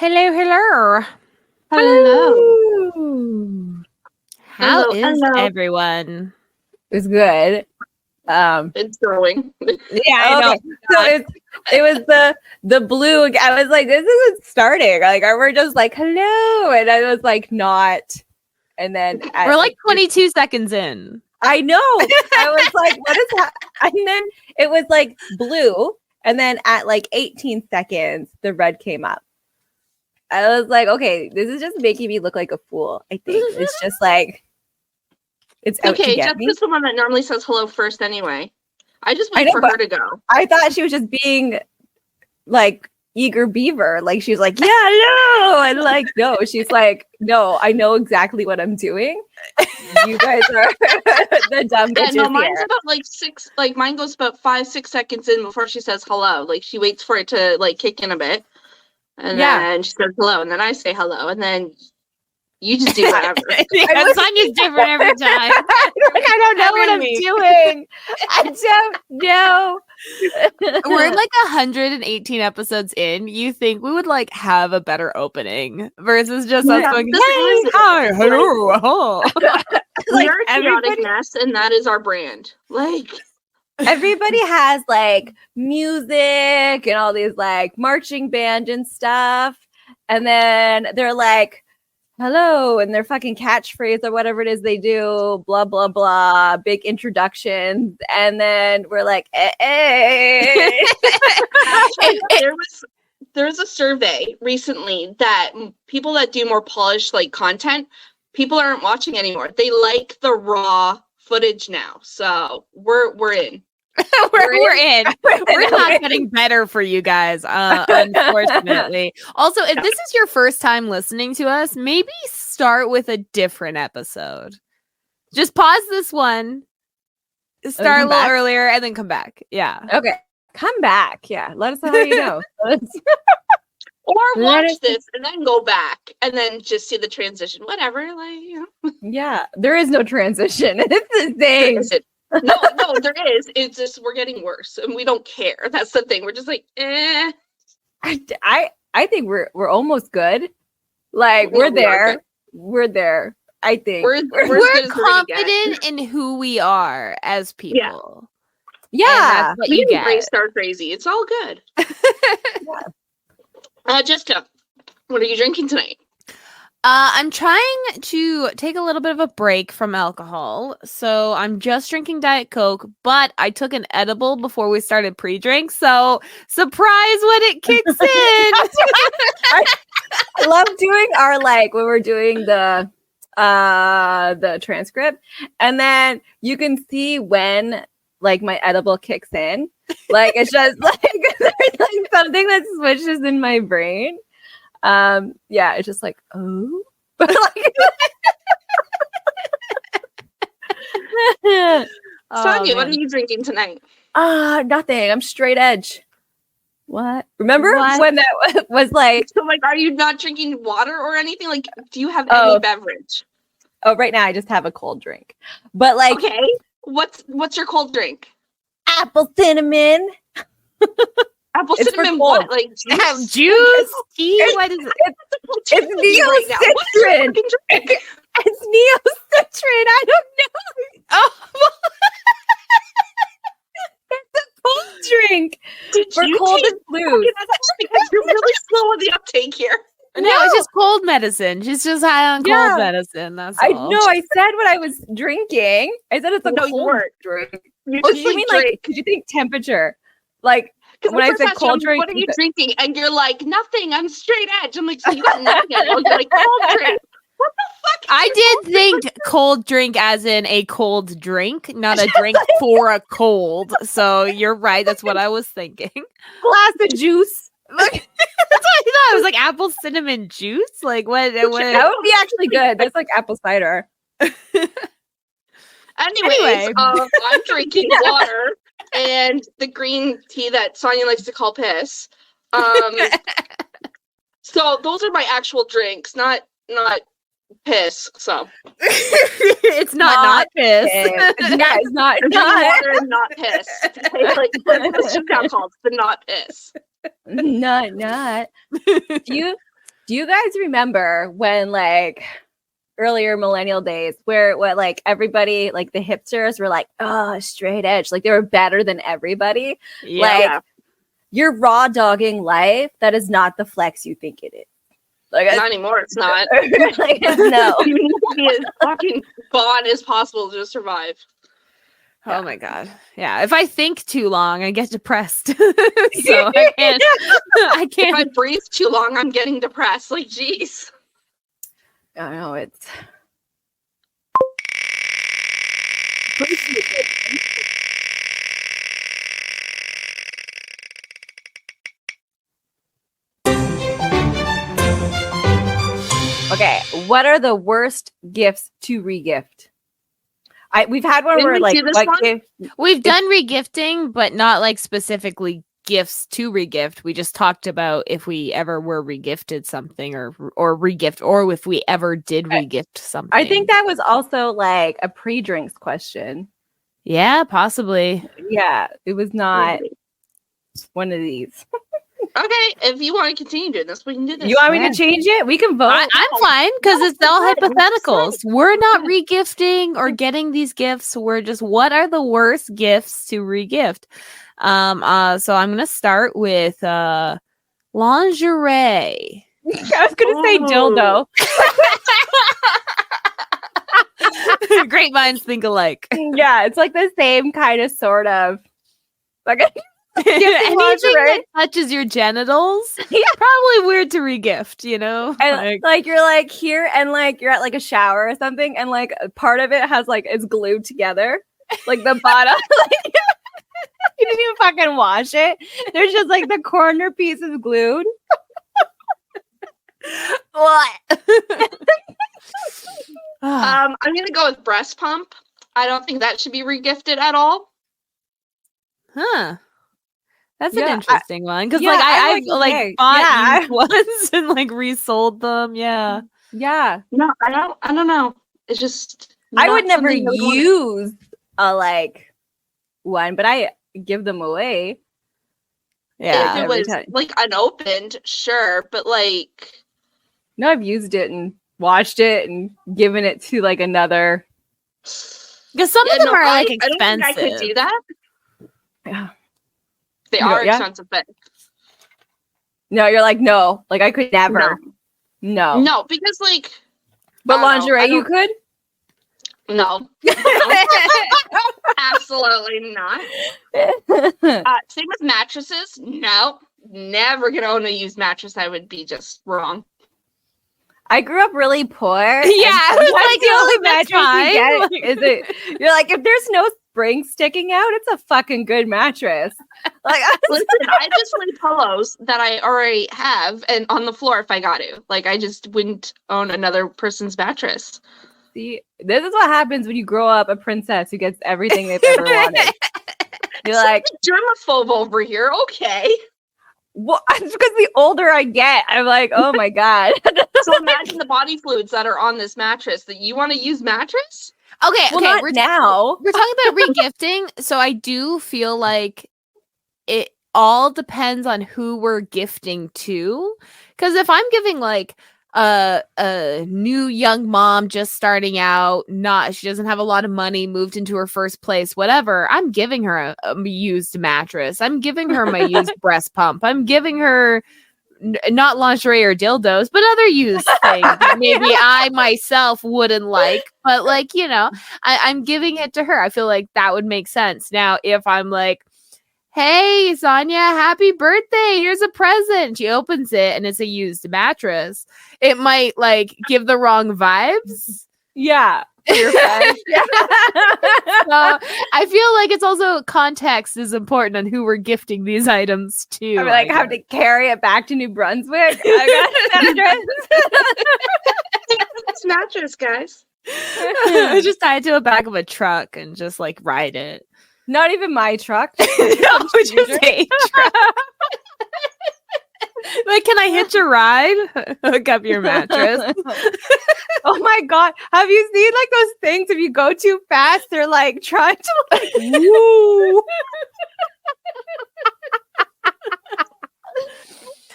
Hello, hello. Hello. How is hello. everyone? It's good. It's growing. Yeah, I know. So it was the blue. I was like, this isn't starting. Like, we're just like, hello, and I was like, not. And then We're like 22 seconds in. I know. I was like, what is that? And then it was like blue, and then at like 18 seconds, the red came up. I was like, okay, this is just making me look like a fool. I think it's just like it's out to get me. Jessica's the one that normally says hello first anyway. I just wait for her to go. I thought she was just being like eager beaver. Like she's like, yeah, no. And like, no, she's like, no, I know exactly what I'm doing. You guys are the dumb bitches. Yeah, no, mine's about mine goes about 5-6 seconds in before she says hello. Like she waits for it to like kick in a bit. And then she says hello, and then I say hello, and then you just do whatever. Sonya's different every time. I don't know what I'm doing. I don't know. We're like 118 episodes in. You think we would like have a better opening versus just us going, hey, hi, hello. We are a chaotic mess, and that is our brand. Like everybody has like music and all these like marching band and stuff, and then they're like, hello, and their fucking catchphrase or whatever it is they do, blah blah blah, big introductions, and then we're like, hey. There was a survey recently that people that do more polished like content, people aren't watching anymore. They like the raw footage now, so we're in. we're in. We're not getting better for you guys, unfortunately. Also, if this is your first time listening to us, maybe start with a different episode. Just pause this one, start a little earlier, and then come back. Yeah. Okay. Come back. Yeah. Let us know how you know. Or watch this and then go back and then just see the transition. Whatever. Like, you know. Yeah. There is no transition. It's the same. No, there is. It's just we're getting worse, and we don't care. That's the thing. We're just like, eh. I think we're almost good. Like we're there. We're there. I think we're confident in who we are as people. Yeah, we embrace our crazy. It's all good. Jessica, what are you drinking tonight? I'm trying to take a little bit of a break from alcohol, so I'm just drinking Diet Coke, but I took an edible before we started pre-drink, so surprise when it kicks in! I love doing our, like, when we're doing the transcript, and then you can see when, like, my edible kicks in. Like, it's just, like, there's, like, something that switches in my brain. Yeah, it's just like, oh. Sonia, what are you drinking tonight? Nothing. I'm straight edge. What? Remember when that was like? So, like, are you not drinking water or anything? Like, do you have any beverage? Oh, right now I just have a cold drink. But like, okay, what's your cold drink? Apple cinnamon. Apple cinnamon, what? Like juice? Tea? What is it? It's neocitrin. It's neocitrin. I don't know. Oh, it's a cold drink for cold and flu. Because you're really slow on the uptake here. No, it's just cold medicine. She's just high on cold medicine. That's all. I know. I said what I was drinking. I said it's a cold drink. You mean like? Could you think temperature? Like. When I said cold drink, what are you drinking? And you're like, nothing. I'm straight edge. I'm like, so you got nothing. You're like, cold drink. What the fuck? I did think cold drink as in a cold drink, not a drink for a cold. So you're right. That's what I was thinking. Glass of juice. Look, that's what I thought. It was like apple cinnamon juice. Like what? That would be actually good. That's like apple cider. Anyways, I'm drinking water. And the green tea that Sonia likes to call piss. So those are my actual drinks, not piss. So it's not piss. Yeah, it's not water and not piss. Like that's just how it's called. The not piss. Not. Do you guys remember when like earlier millennial days where what like everybody like the hipsters were like, oh, straight edge, like they were better than everybody? Like you're raw dogging life. That is not the flex you think it is. Like not anymore. It's not. like, no. You need to be as fucking gone as possible to survive. Oh my god. Yeah. If I think too long, I get depressed. So I can't. I If can't. I breathe too long, I'm getting depressed. Like, jeez. I know it's okay. What are the worst gifts to regift? We've had one Didn't where we like do this what one? gift? We've done regifting, but not like specifically gifts to regift. We just talked about if we ever were regifted something or regift, or if we ever did regift something. I think that was also like a pre-drinks question. Yeah, possibly. Yeah, it was not one of these. Okay, if you want to continue doing this, we can do this. You want me to change it? We can vote. I'm fine because it's all hypotheticals. We're not regifting or getting these gifts. We're just what are the worst gifts to regift? So I'm gonna start with lingerie. I was gonna say dildo. Great minds think alike. Yeah, it's like the same kind of sort of like Anything lingerie. that touches your genitals, Yeah. probably weird to regift, you know? And like you're like here and like you're at like a shower or something and like part of it has like it's glued together. Like the bottom. Like, you didn't even fucking wash it. There's just like the corner piece is glued. What? I'm gonna go with breast pump. I don't think that should be regifted at all. Huh. That's Yeah, an interesting one. Because yeah, like I'm I've like, like okay, bought yeah. used ones and like resold them. Yeah. Yeah. No, I don't know. It's just I would not never something I would wanna- use a like one, but I give them away. Yeah. If it every was time. like unopened, sure, but like No, I've used it and washed it and given it to like another. Because some of them are like I don't think I could expensive. do that. Yeah. They You are don't- yeah? expensive, but No, you're like, no, like I could never. No. no, because like But I don't know, lingerie, I you could? no, absolutely not. Same with mattresses. No, never gonna own a used mattress. I would be just wrong. I grew up really poor. Yeah, and I was sometimes like, the only that's mattress you fine. get is it. You're like, if there's no spring sticking out, it's a fucking good mattress. Like, Listen, I just leave pillows that I already have and on the floor if I got to. Like I just wouldn't own another person's mattress. see, this is what happens when you grow up a princess who gets everything they've ever wanted. You're like, Germaphobe over here. Okay. well, it's because the older I get, I'm like, oh my god. So imagine the body fluids that are on this mattress. That you want to use mattress? Okay, Well, okay. not We're now. we're talking about regifting, so I do feel like it all depends on who we're gifting to. Because if I'm giving like a new young mom just starting out, she doesn't have a lot of money, moved into her first place, whatever, I'm giving her a used mattress. I'm giving her my used breast pump. I'm giving her not lingerie or dildos, but other used things that maybe I myself wouldn't like, but like, you know, I'm giving it to her. I feel like that would make sense. Now, if I'm like, hey, Sonia, happy birthday, here's a present. She opens it and it's a used mattress. It might like give the wrong vibes. Yeah. For your friends. Yeah. So I feel like it's also context is important on who we're gifting these items to. I'm like, have to carry it back to New Brunswick. I got an address. This mattress, guys. just tie it to the back of a truck and just like ride it. Not even my truck. No, just a truck. Like, can I hitch a ride? Hook up your mattress. Oh my god. Have you seen like those things if you go too fast, they're like trying to like woo.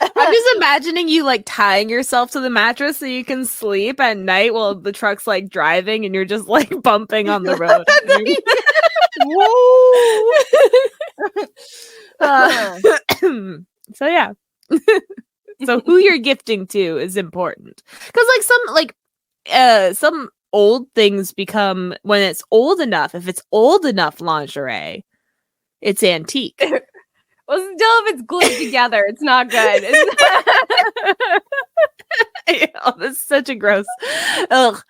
I'm just imagining you like tying yourself to the mattress so you can sleep at night while the truck's like driving and you're just like bumping on the road. Whoa. So yeah. So who you're gifting to is important. Because some old things become, when it's old enough, if it's old enough lingerie, it's antique. Well, still, if it's glued together, it's not good. Oh, that's such a gross. Ugh.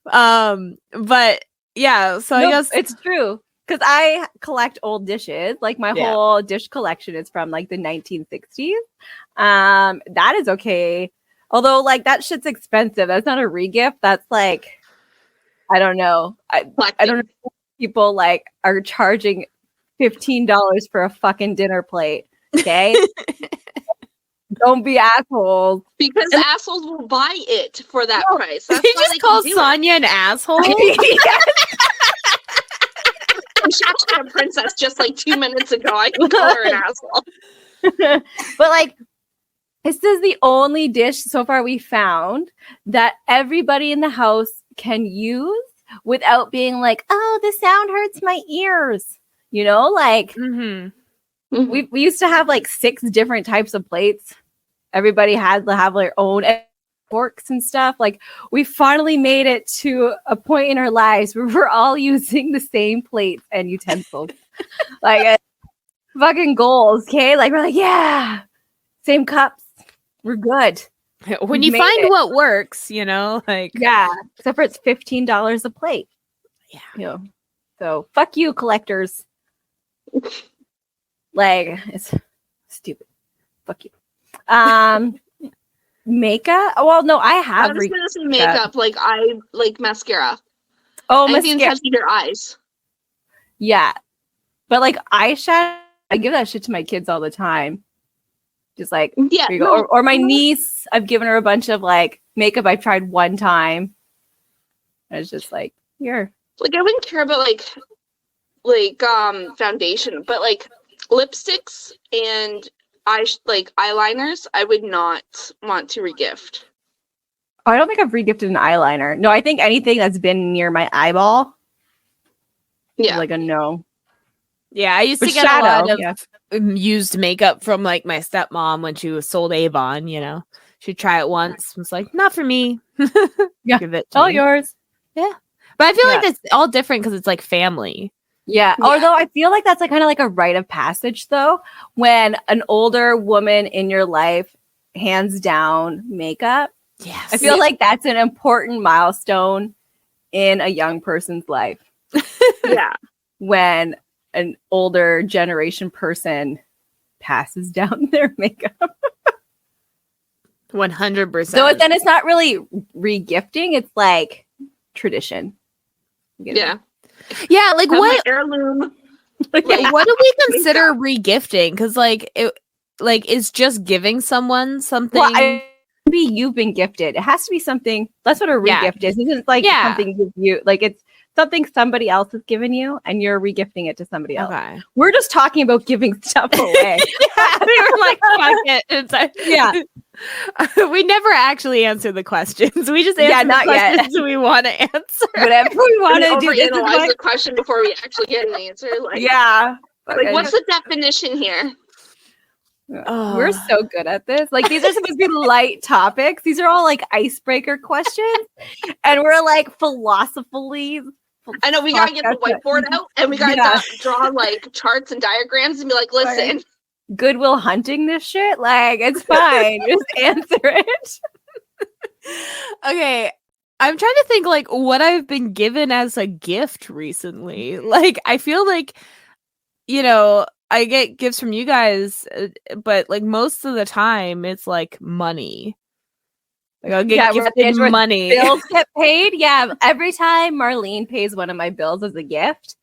But yeah, so I guess it's true. Because I collect old dishes. Like my whole dish collection is from like the 1960s. That is okay. Although like that shit's expensive. That's not a regift. That's like, I don't know. I don't know if people like are charging $15 for a fucking dinner plate. Okay. Don't be assholes. Because assholes will buy it for that price. That's Did you just call Sonia an asshole? She was a princess just like 2 minutes ago. I can call her an asshole. But like, this is the only dish so far we found that everybody in the house can use without being like, oh, the sound hurts my ears. You know, like we used to have like 6 different types of plates. Everybody had to have their own forks and stuff. Like we finally made it to a point in our lives where we're all using the same plates and utensils. Like fucking goals, okay? Like we're like, yeah, same cups. We're good. When you find what works, you know, like except for it's $15 a plate. Yeah. You know. So fuck you, collectors. Like it's stupid. Fuck you. Makeup? Well, no, I have. I was gonna say makeup. Like I like mascara. Oh, anything touching your eyes. Yeah, but like eyeshadow, I give that shit to my kids all the time. Just like here you go. Or my niece, I've given her a bunch of like makeup I've tried one time. And it's just like here. Like I wouldn't care about like foundation, but like lipsticks and eyeliners, I would not want to regift. Oh, I don't think I've regifted an eyeliner. No, I think anything that's been near my eyeball. Yeah, like a no. Yeah, I used to get a lot of used makeup from like my stepmom when she was sold Avon. You know, she'd try it once. Was like, not for me. Give it to all me. yours. Yeah, but I feel like it's all different because it's like family. Yeah. Although I feel like that's like kind of like a rite of passage, though, when an older woman in your life hands down makeup. Yes. I feel like that's an important milestone in a young person's life. Yeah. When an older generation person passes down their makeup. 100%. So then it's not really regifting, it's like tradition. Yeah. Yeah, like what heirloom. What do we consider regifting? Because like it is just giving someone something. Well, you've been gifted. It has to be something. That's what a regift is. Isn't like something you like? It's something somebody else has given you, and you're regifting it to somebody else. Okay. We're just talking about giving stuff away. We were like, fuck it. It's like, we never actually answer the questions. We just answer the questions we want to answer. Whatever we want to do. Overanalyze the question before we actually get an answer. Like, like what's the definition here? We're so good at this. Like these are supposed to be light topics. These are all like icebreaker questions, and we're like philosophically. I know we gotta get the whiteboard out, and we gotta draw like charts and diagrams, and be like, listen. Goodwill Hunting this shit. Like it's fine. Just answer it. Okay. I'm trying to think like what I've been given as a gift recently. Like I feel like, you know, I get gifts from you guys, but like most of the time it's like money. Like I'll get gifted money. Bills get paid. Yeah. Every time Marlene pays one of my bills as a gift,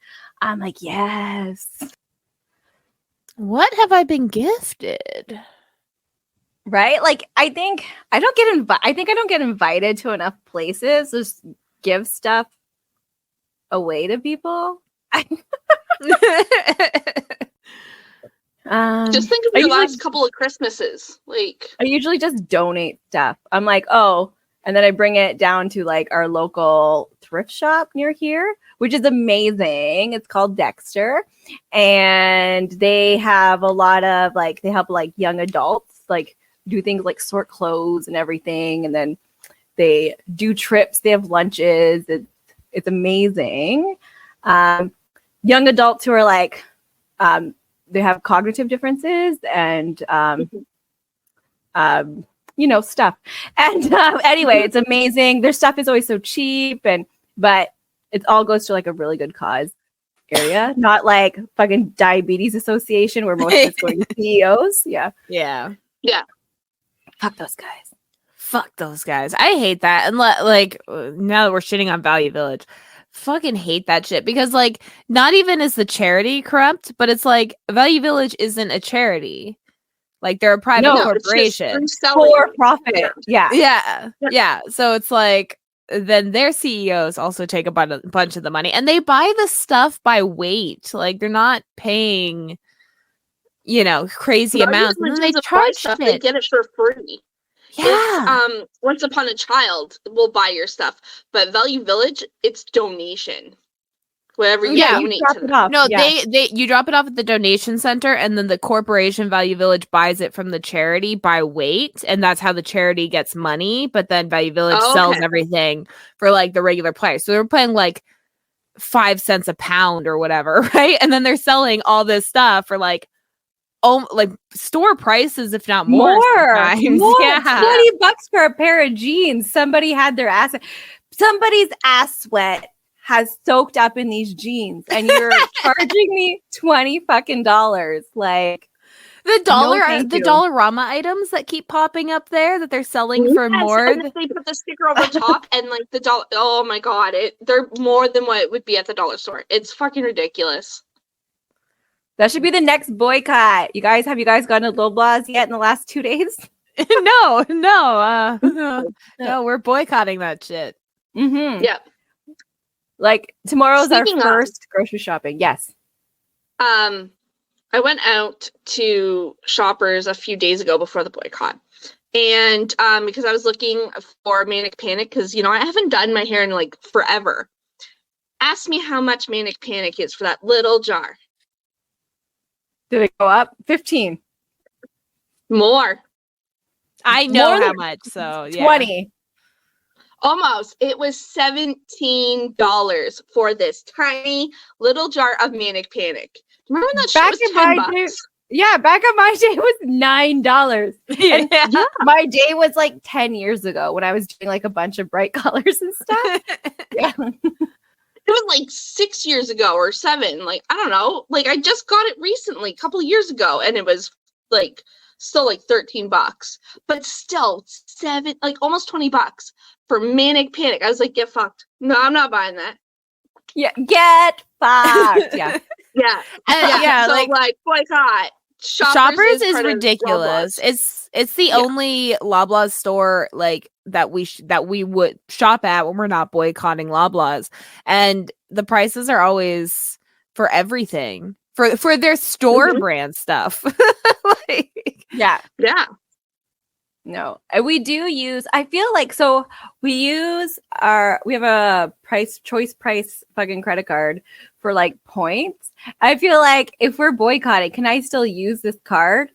I'm like, yes. What have I been gifted? Right? Like I think I don't get invited to enough places to just give stuff away to people. Just think of your last couple of Christmases. Like, I usually just donate stuff. I'm like, oh, and then I bring it down to like our local thrift shop near here, which is amazing. It's called Dexter, and they have a lot of like, they help like young adults like do things like sort clothes and everything, and then they do trips. They have lunches. It's amazing. Young adults who are like, they have cognitive differences and stuff. And anyway, it's amazing. Their stuff is always so cheap, but it all goes to like a really good cause area, not like fucking Diabetes Association where most of it's going to CEOs. Yeah. Fuck those guys. Fuck those guys. I hate that. And like now that we're shitting on Value Village, fucking hate that shit, because like not even is the charity corrupt, but it's like Value Village isn't a charity. Like they're a private corporation for profit. Yeah. So it's like then their CEOs also take a bunch of the money, and they buy the stuff by weight. Like they're not paying, crazy amounts, and then they charge stuff. They get it for free. Yeah. Once Upon a Child will buy your stuff, but Value Village, it's donation. Whatever you donate to them. No, you drop it off at the donation center, and then the corporation Value Village buys it from the charity by weight, and that's how the charity gets money. But then Value Village sells everything for like the regular price. So they're paying like 5 cents a pound or whatever, right? And then they're selling all this stuff for like store prices, if not more. Yeah. $20 for a pair of jeans. Somebody's ass sweat has soaked up in these jeans, and you're charging me $20 like the Dollarama items that keep popping up there that they're selling for more. And if they put the sticker over top and like the dollar, oh my god, they're more than what it would be at the dollar store. It's fucking ridiculous. That should be the next boycott. Have you guys gone to Loblaws yet in the last 2 days? No, we're boycotting that shit. Mm-hmm. Yeah. Like tomorrow's our first grocery shopping. Yes. I went out to Shoppers a few days ago before the boycott. And because I was looking for Manic Panic, because I haven't done my hair in like forever. Ask me how much Manic Panic is for that little jar. Did it go up? 15. More. I know how much, so yeah. 20. Almost. It was $17 for this tiny little jar of Manic Panic. Remember when that shit was $10? Yeah, back in my day it was $9. Yeah. My day was like 10 years ago when I was doing like a bunch of bright colors and stuff. Yeah. It was like 6 years ago or 7. Like, I don't know. Like, I just got it recently, a couple of years ago, and it was like still like $13. But still, almost $20 for Manic Panic. I was like, get fucked. No, I'm not buying that. Yeah, get fucked. Yeah. Yeah. So like boycott. Shoppers is ridiculous. It's the only Loblaws store like that we would shop at when we're not boycotting Loblaws, and the prices are always for everything for their store brand stuff. Yeah. No, and we do use. I feel like we have a choice price fucking credit card for like points. I feel like if we're boycotting, can I still use this card?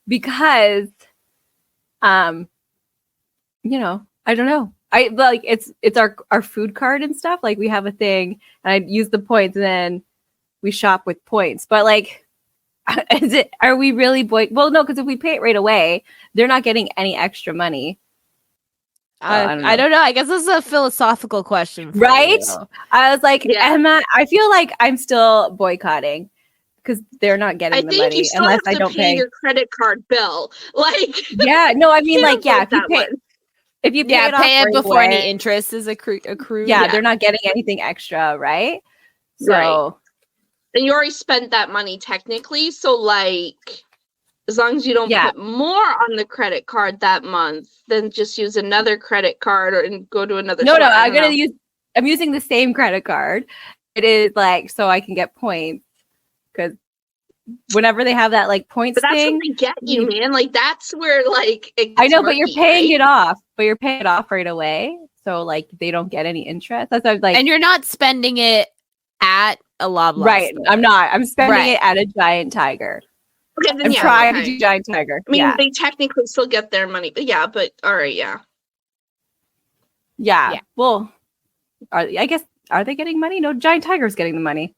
Because, I don't know. I like it's our food card and stuff. Like we have a thing, and I use the points, and then we shop with points. But like, are we really well, no, because if we pay it right away, they're not getting any extra money. I don't know. I guess this is a philosophical question, right? I was like, Emma, I feel like I'm still boycotting because they're not getting the money unless I don't pay your credit card bill. Like, yeah, no, I mean, like, yeah, if you pay it before any interest is accrued. Yeah, they're not getting anything extra, right? So. Right. And you already spent that money technically. So like, as long as you don't put more on the credit card that month, then just use another credit card and go to another store. I'm using the same credit card. It is like, so I can get points because whenever they have that like points But that's thing. what they get you, man. Like that's where like it I gets know, but you're murky, paying right? it off. But you're paying it off right away. So like they don't get any interest. That's what I was like, And you're not spending it at a Loblaws right. store. I'm not. I'm spending Right. it at a Giant Tiger. Okay, then I'm yeah, trying okay. to do Giant Tiger. I mean, yeah. they technically still get their money, but yeah, but all right, yeah. Yeah. Yeah. Well, I guess, are they getting money? No, Giant Tiger's getting the money.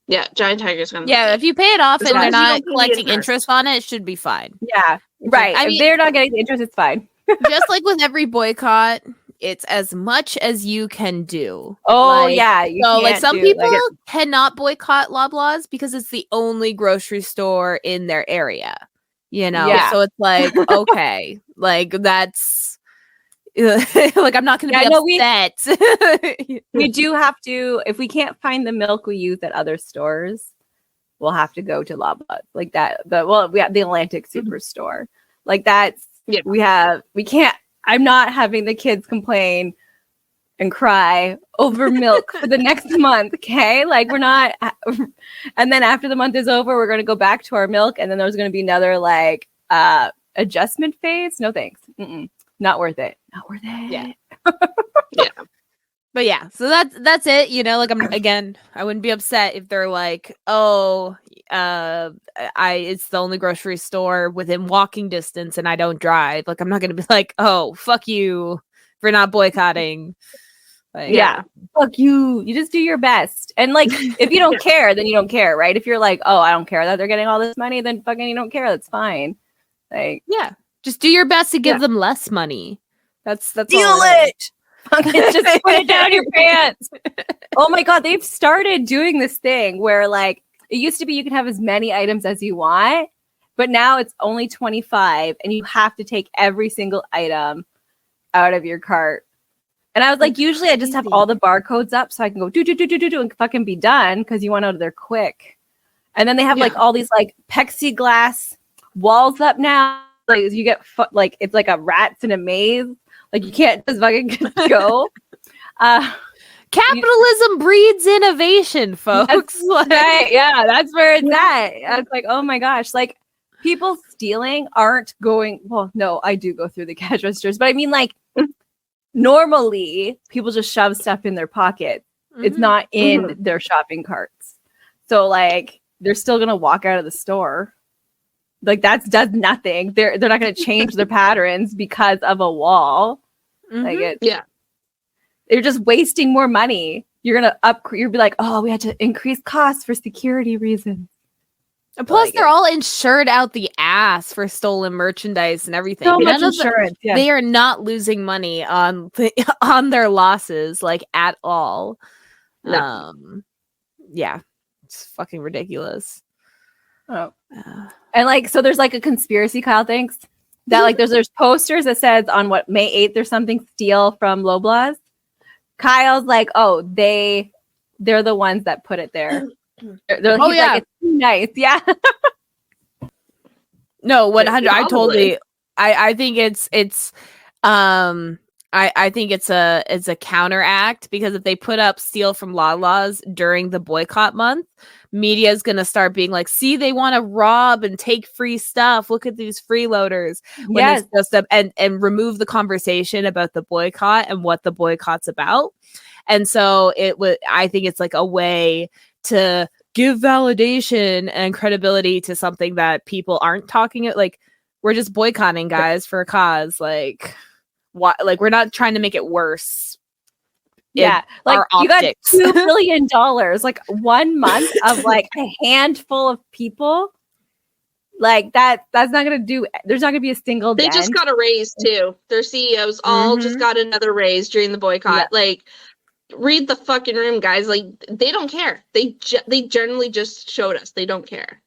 Yeah, Giant Tiger's gonna Yeah, if you pay it off As and long they're as you not don't pay the collecting interest. interest on it, it should be fine. Yeah. Right. I If mean- they're not getting the interest, it's fine. Just like with every boycott, it's as much as you can do. Oh, Like, yeah. You So, like, can't some do- people like, cannot boycott Loblaws because it's the only grocery store in their area. You know, Yeah. so it's like, okay, like that's like I'm not going to Yeah, be no, we- upset. we do have to, if we can't find the milk we use at other stores, we'll have to go to Loblaws. Like that. We have the Atlantic Superstore. Like that's, Yeah. we can't, I'm not having the kids complain and cry over milk for the next month. Okay. Like we're not, and then after the month is over, we're going to go back to our milk. And then there's going to be another like adjustment phase. No, thanks. Mm-mm. Not worth it. Not worth it. Yeah. Yeah. But yeah, so that's it. You know, like I wouldn't be upset if they're like, oh, it's the only grocery store within walking distance and I don't drive. Like I'm not gonna be like, oh, fuck you for not boycotting. Like, Yeah. Fuck you. You just do your best. And like if you don't care, then you don't care, right? If you're like, oh, I don't care that they're getting all this money, then fucking you don't care. That's fine. Like yeah. Just do your best to give Yeah. them less money. That's deal all it is. it. Fucking just put it down your pants. Oh my god, they've started doing this thing where like it used to be you can have as many items as you want, but now it's only 25 and you have to take every single item out of your cart. And I was like, usually I just have all the barcodes up so I can go do and fucking be done because you want out of there quick. And then they have like all these like plexiglass walls up now. Like you get like it's like a rats in a maze. Like you can't just fucking go. Capitalism breeds innovation, folks. Like, Right, yeah, that's where it's at. I was like, oh my gosh, like people stealing aren't going. Well, no, I do go through the cash registers, but I mean, like normally people just shove stuff in their pocket. It's mhm. not in their shopping carts, so like they're still gonna walk out of the store. Like that does nothing. They're not gonna change their patterns because of a wall. Like Mhm. it, they're just wasting more money. You're gonna you'll be like, oh, we had to increase costs for security reasons. And plus, like they're it. all insured out the ass for stolen merchandise and everything. So much None of the- insurance. Yeah. They are not losing money on on their losses, like at all. No. Yeah, it's fucking ridiculous. Oh. And like, so there's like a conspiracy, Kyle thinks that like there's posters that says on what May 8th or something, steal from Loblaws. Kyle's like, oh, they're the ones that put it there. Oh, he's yeah. like, it's too nice. Yeah. No, 100. I totally. Probably. I think it's I think it's a counteract because if they put up steal from Loblaws during the boycott month, media is gonna start being like, see, they want to rob and take free stuff. Look at these freeloaders. When Yes. it's just and remove the conversation about the boycott and what the boycott's about. And so I think it's like a way to give validation and credibility to something that people aren't talking about. Like we're just boycotting guys for a cause. Like what? Like we're not trying to make it worse. Yeah. Like our you got optics. $2 billion, like 1 month of like a handful of people. Like that's not gonna do. There's not gonna be a single. They just got a raise too. Their CEOs all just got another raise during the boycott. Yeah. Like, read the fucking room, guys. Like, they don't care. They generally just showed us they don't care.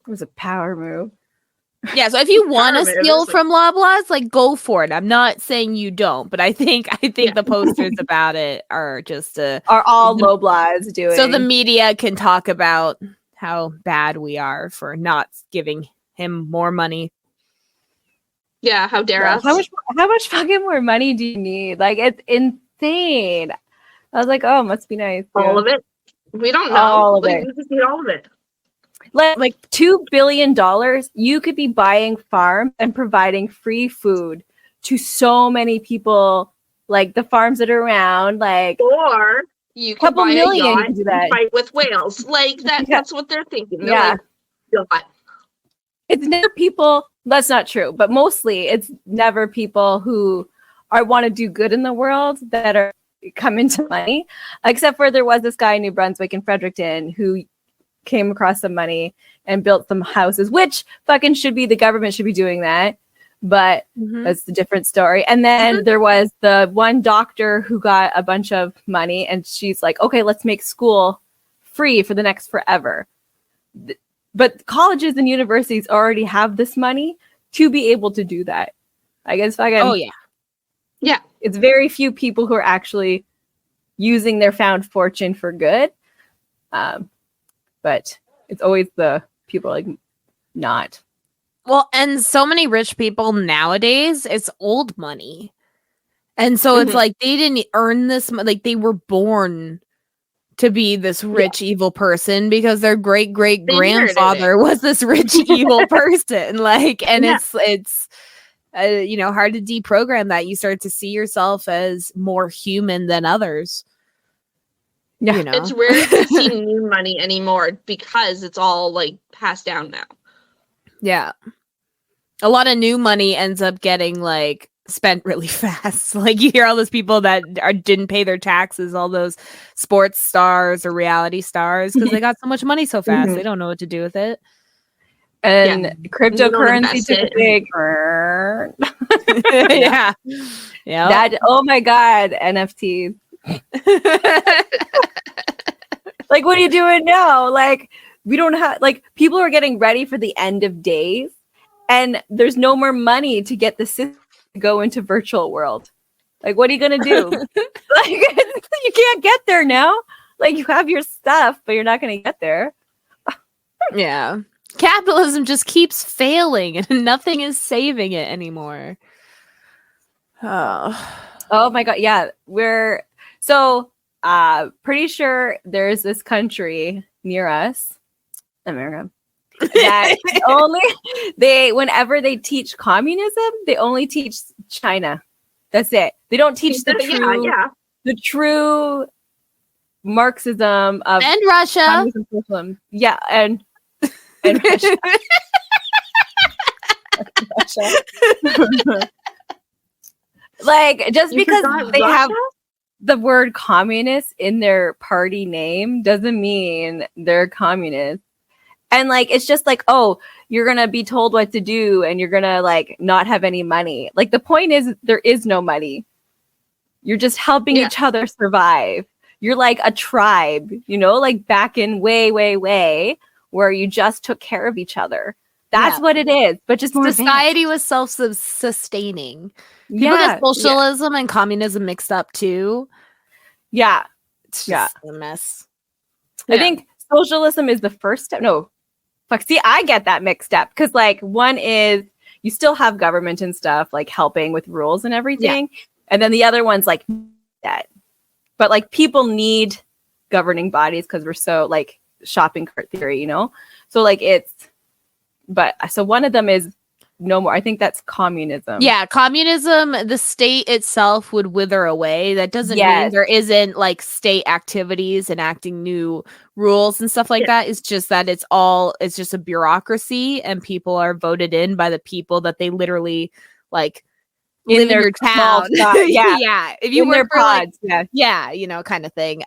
It was a power move. Yeah, so if you want to Empowerment, steal it's like- from Loblaws, like go for it. I'm not saying you don't, but I think the posters about it are just Are all Loblaws doing? so the media can talk about how bad we are for not giving him more money. Yeah, how dare us? How much fucking more money do you need? Like it's insane. I was like, oh, must be nice. All of it. We don't know. All of Like, it. we just need all of it. Like $2 billion, you could be buying farms and providing free food to so many people, like the farms that are around, like or you can couple buy million, a you yacht can do and that. fight with whales. Like that. Yeah. That's what they're thinking. They're Yeah. like, yacht. It's never people. That's not true, but mostly it's never people who want to do good in the world that are come into money. Except for there was this guy in New Brunswick in Fredericton who came across some money and built some houses, which fucking should be the government should be doing that. But that's a different story. And then there was the one doctor who got a bunch of money, and she's like, okay, let's make school free for the next forever. But colleges and universities already have this money to be able to do that. I guess fucking yeah. It's very few people who are actually using their found fortune for good. But it's always the people like not. Well, and so many rich people nowadays, it's old money. And so it's like they didn't earn this, like they were born to be this rich, evil person because their great grandfather was this rich, evil person. Like, and it's hard to deprogram that. You start to see yourself as more human than others. Yeah, you know? It's rare to see new money anymore because it's all like passed down now. Yeah. A lot of new money ends up getting like spent really fast. Like you hear all those people that didn't pay their taxes, all those sports stars or reality stars, because they got so much money so fast. They don't know what to do with it. And cryptocurrency took a big yeah. That, oh my God, NFTs. Like, what are you doing now? Like, we don't have, like, people are getting ready for the end of days, and there's no more money to get the system to go into virtual world. Like, what are you gonna do? Like, you can't get there now. Like, you have your stuff, but you're not gonna get there. Yeah. Capitalism just keeps failing and nothing is saving it anymore. Oh my God. Yeah. We're so pretty sure there's this country near us, America, that whenever they teach communism, they only teach China. That's it. They don't teach the true Marxism of and Russia. Yeah, and Russia. Like, just because they have the word communist in their party name doesn't mean they're communist. And like, it's just like, oh, you're gonna be told what to do and you're gonna like not have any money. Like, the point is there is no money. You're just helping each other survive. You're like a tribe, like back in way where you just took care of each other. That's what it is. But just more society advanced. was self-sustaining. People get socialism and communism mixed up too. Yeah. It's just a mess. I think socialism is the first step. No. Fuck. See, I get that mixed up because like one is you still have government and stuff like helping with rules and everything. Yeah. And then the other one's like that. But like people need governing bodies because we're so like shopping cart theory, So like so one of them is no more. I think that's communism. Yeah, communism, the state itself would wither away. That doesn't mean there isn't like state activities enacting new rules and stuff like that. It's just that it's just a bureaucracy and people are voted in by the people that they literally like live in your town. Yeah. If you work for pods, kind of thing.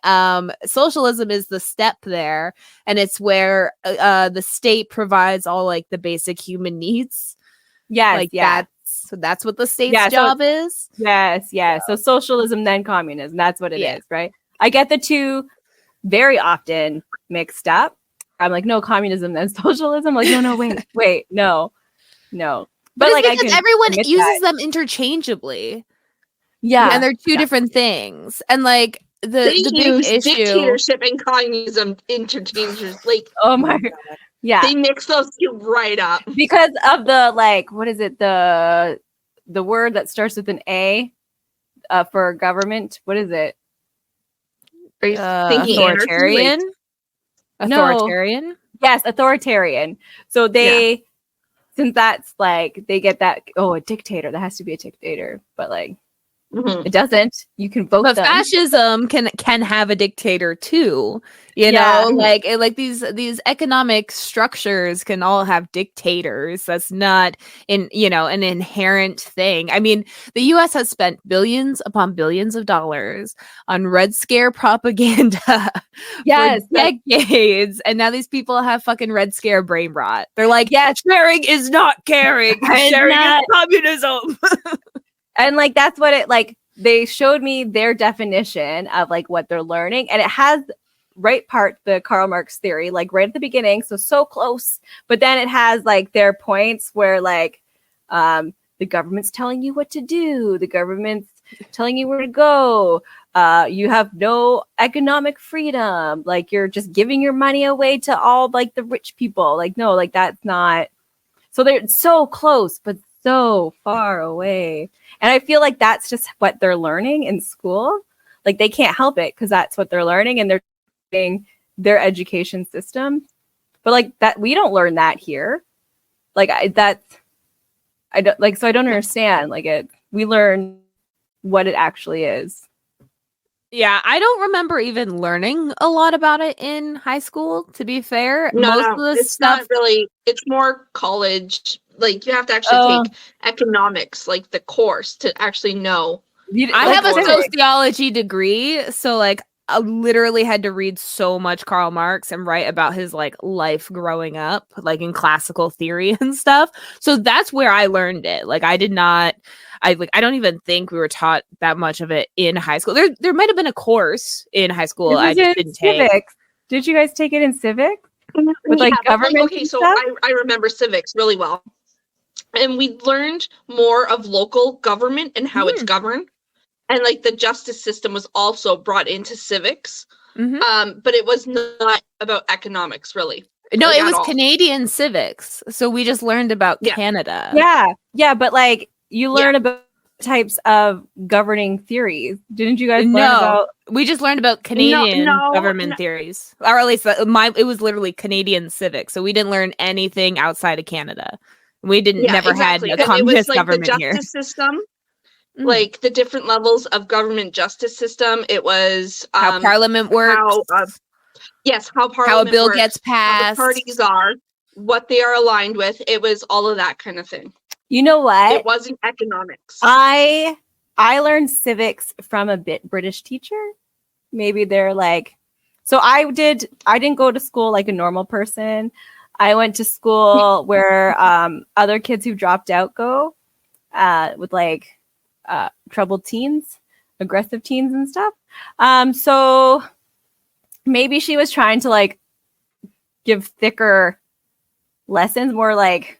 Socialism is the step there, and it's where the state provides all like the basic human needs. That's what the state's job is. Yes. So socialism, then communism. That's what it is, right? I get the two very often mixed up. I'm like, no, communism, then socialism. Like, no, wait, no. But like, because everyone uses them interchangeably. Yeah. And they're two different things. And like the big issue, dictatorship and communism interchanges. Like, oh my God. Yeah. They mix those two right up. Because of the like, what is it? The word that starts with an A for government. What is it? Are you thinking authoritarian? Authoritarian? Yes, authoritarian. So they, since that's like, they get that, a dictator, that has to be a dictator. But like, it doesn't. You can vote but them. fascism can have a dictator too. You know, like these economic structures can all have dictators. That's not an inherent thing. I mean, the US has spent billions upon billions of dollars on Red Scare propaganda for decades, and now these people have fucking Red Scare brain rot. They're like, sharing is not caring. Sharing is communism. And like, that's what it like. They showed me their definition of like what they're learning, and it has the Karl Marx theory, like right at the beginning, so close. But then it has like their points where like the government's telling you what to do, the government's telling you where to go. You have no economic freedom. Like you're just giving your money away to all like the rich people. Like no, like that's not. So they're so close, but so far away. And I feel like that's just what they're learning in school. Like they can't help it because that's what they're learning and they're doing their education system. But like that, we don't learn that here. Like I don't like, so I don't understand. Like we learn what it actually is. Yeah, I don't remember even learning a lot about it in high school, to be fair. Most of the it's stuff... not really, it's more college. Like you have to actually take economics, like the course, to actually know. I have a sociology degree, so like I literally had to read so much Karl Marx and write about his like life growing up, like in classical theory and stuff. So that's where I learned it. Like I don't even think we were taught that much of it in high school. There might have been a course in high school. I just didn't take. Civics. Did you guys take it in civics? With like government? Okay, so I remember civics really well. And we learned more of local government and how it's governed. And like the justice system was also brought into civics. But it was not about economics, really. No, like, it was Canadian civics. So we just learned about Canada. Yeah, but like you learn about types of governing theories. Didn't you guys learn about? We just learned about Canadian government theories. Or at least it was literally Canadian civics. So we didn't learn anything outside of Canada. We never had a communist government the justice system, like the different levels of government justice system. It was how Parliament works. How Parliament how a bill works, gets passed. How the parties are, what they are aligned with. It was all of that kind of thing. You know what? It wasn't economics. I learned civics from a British teacher. Maybe they're like, so I didn't go to school like a normal person. I went to school where other kids who dropped out go with like troubled teens, aggressive teens and stuff. So maybe she was trying to like give thicker lessons, more like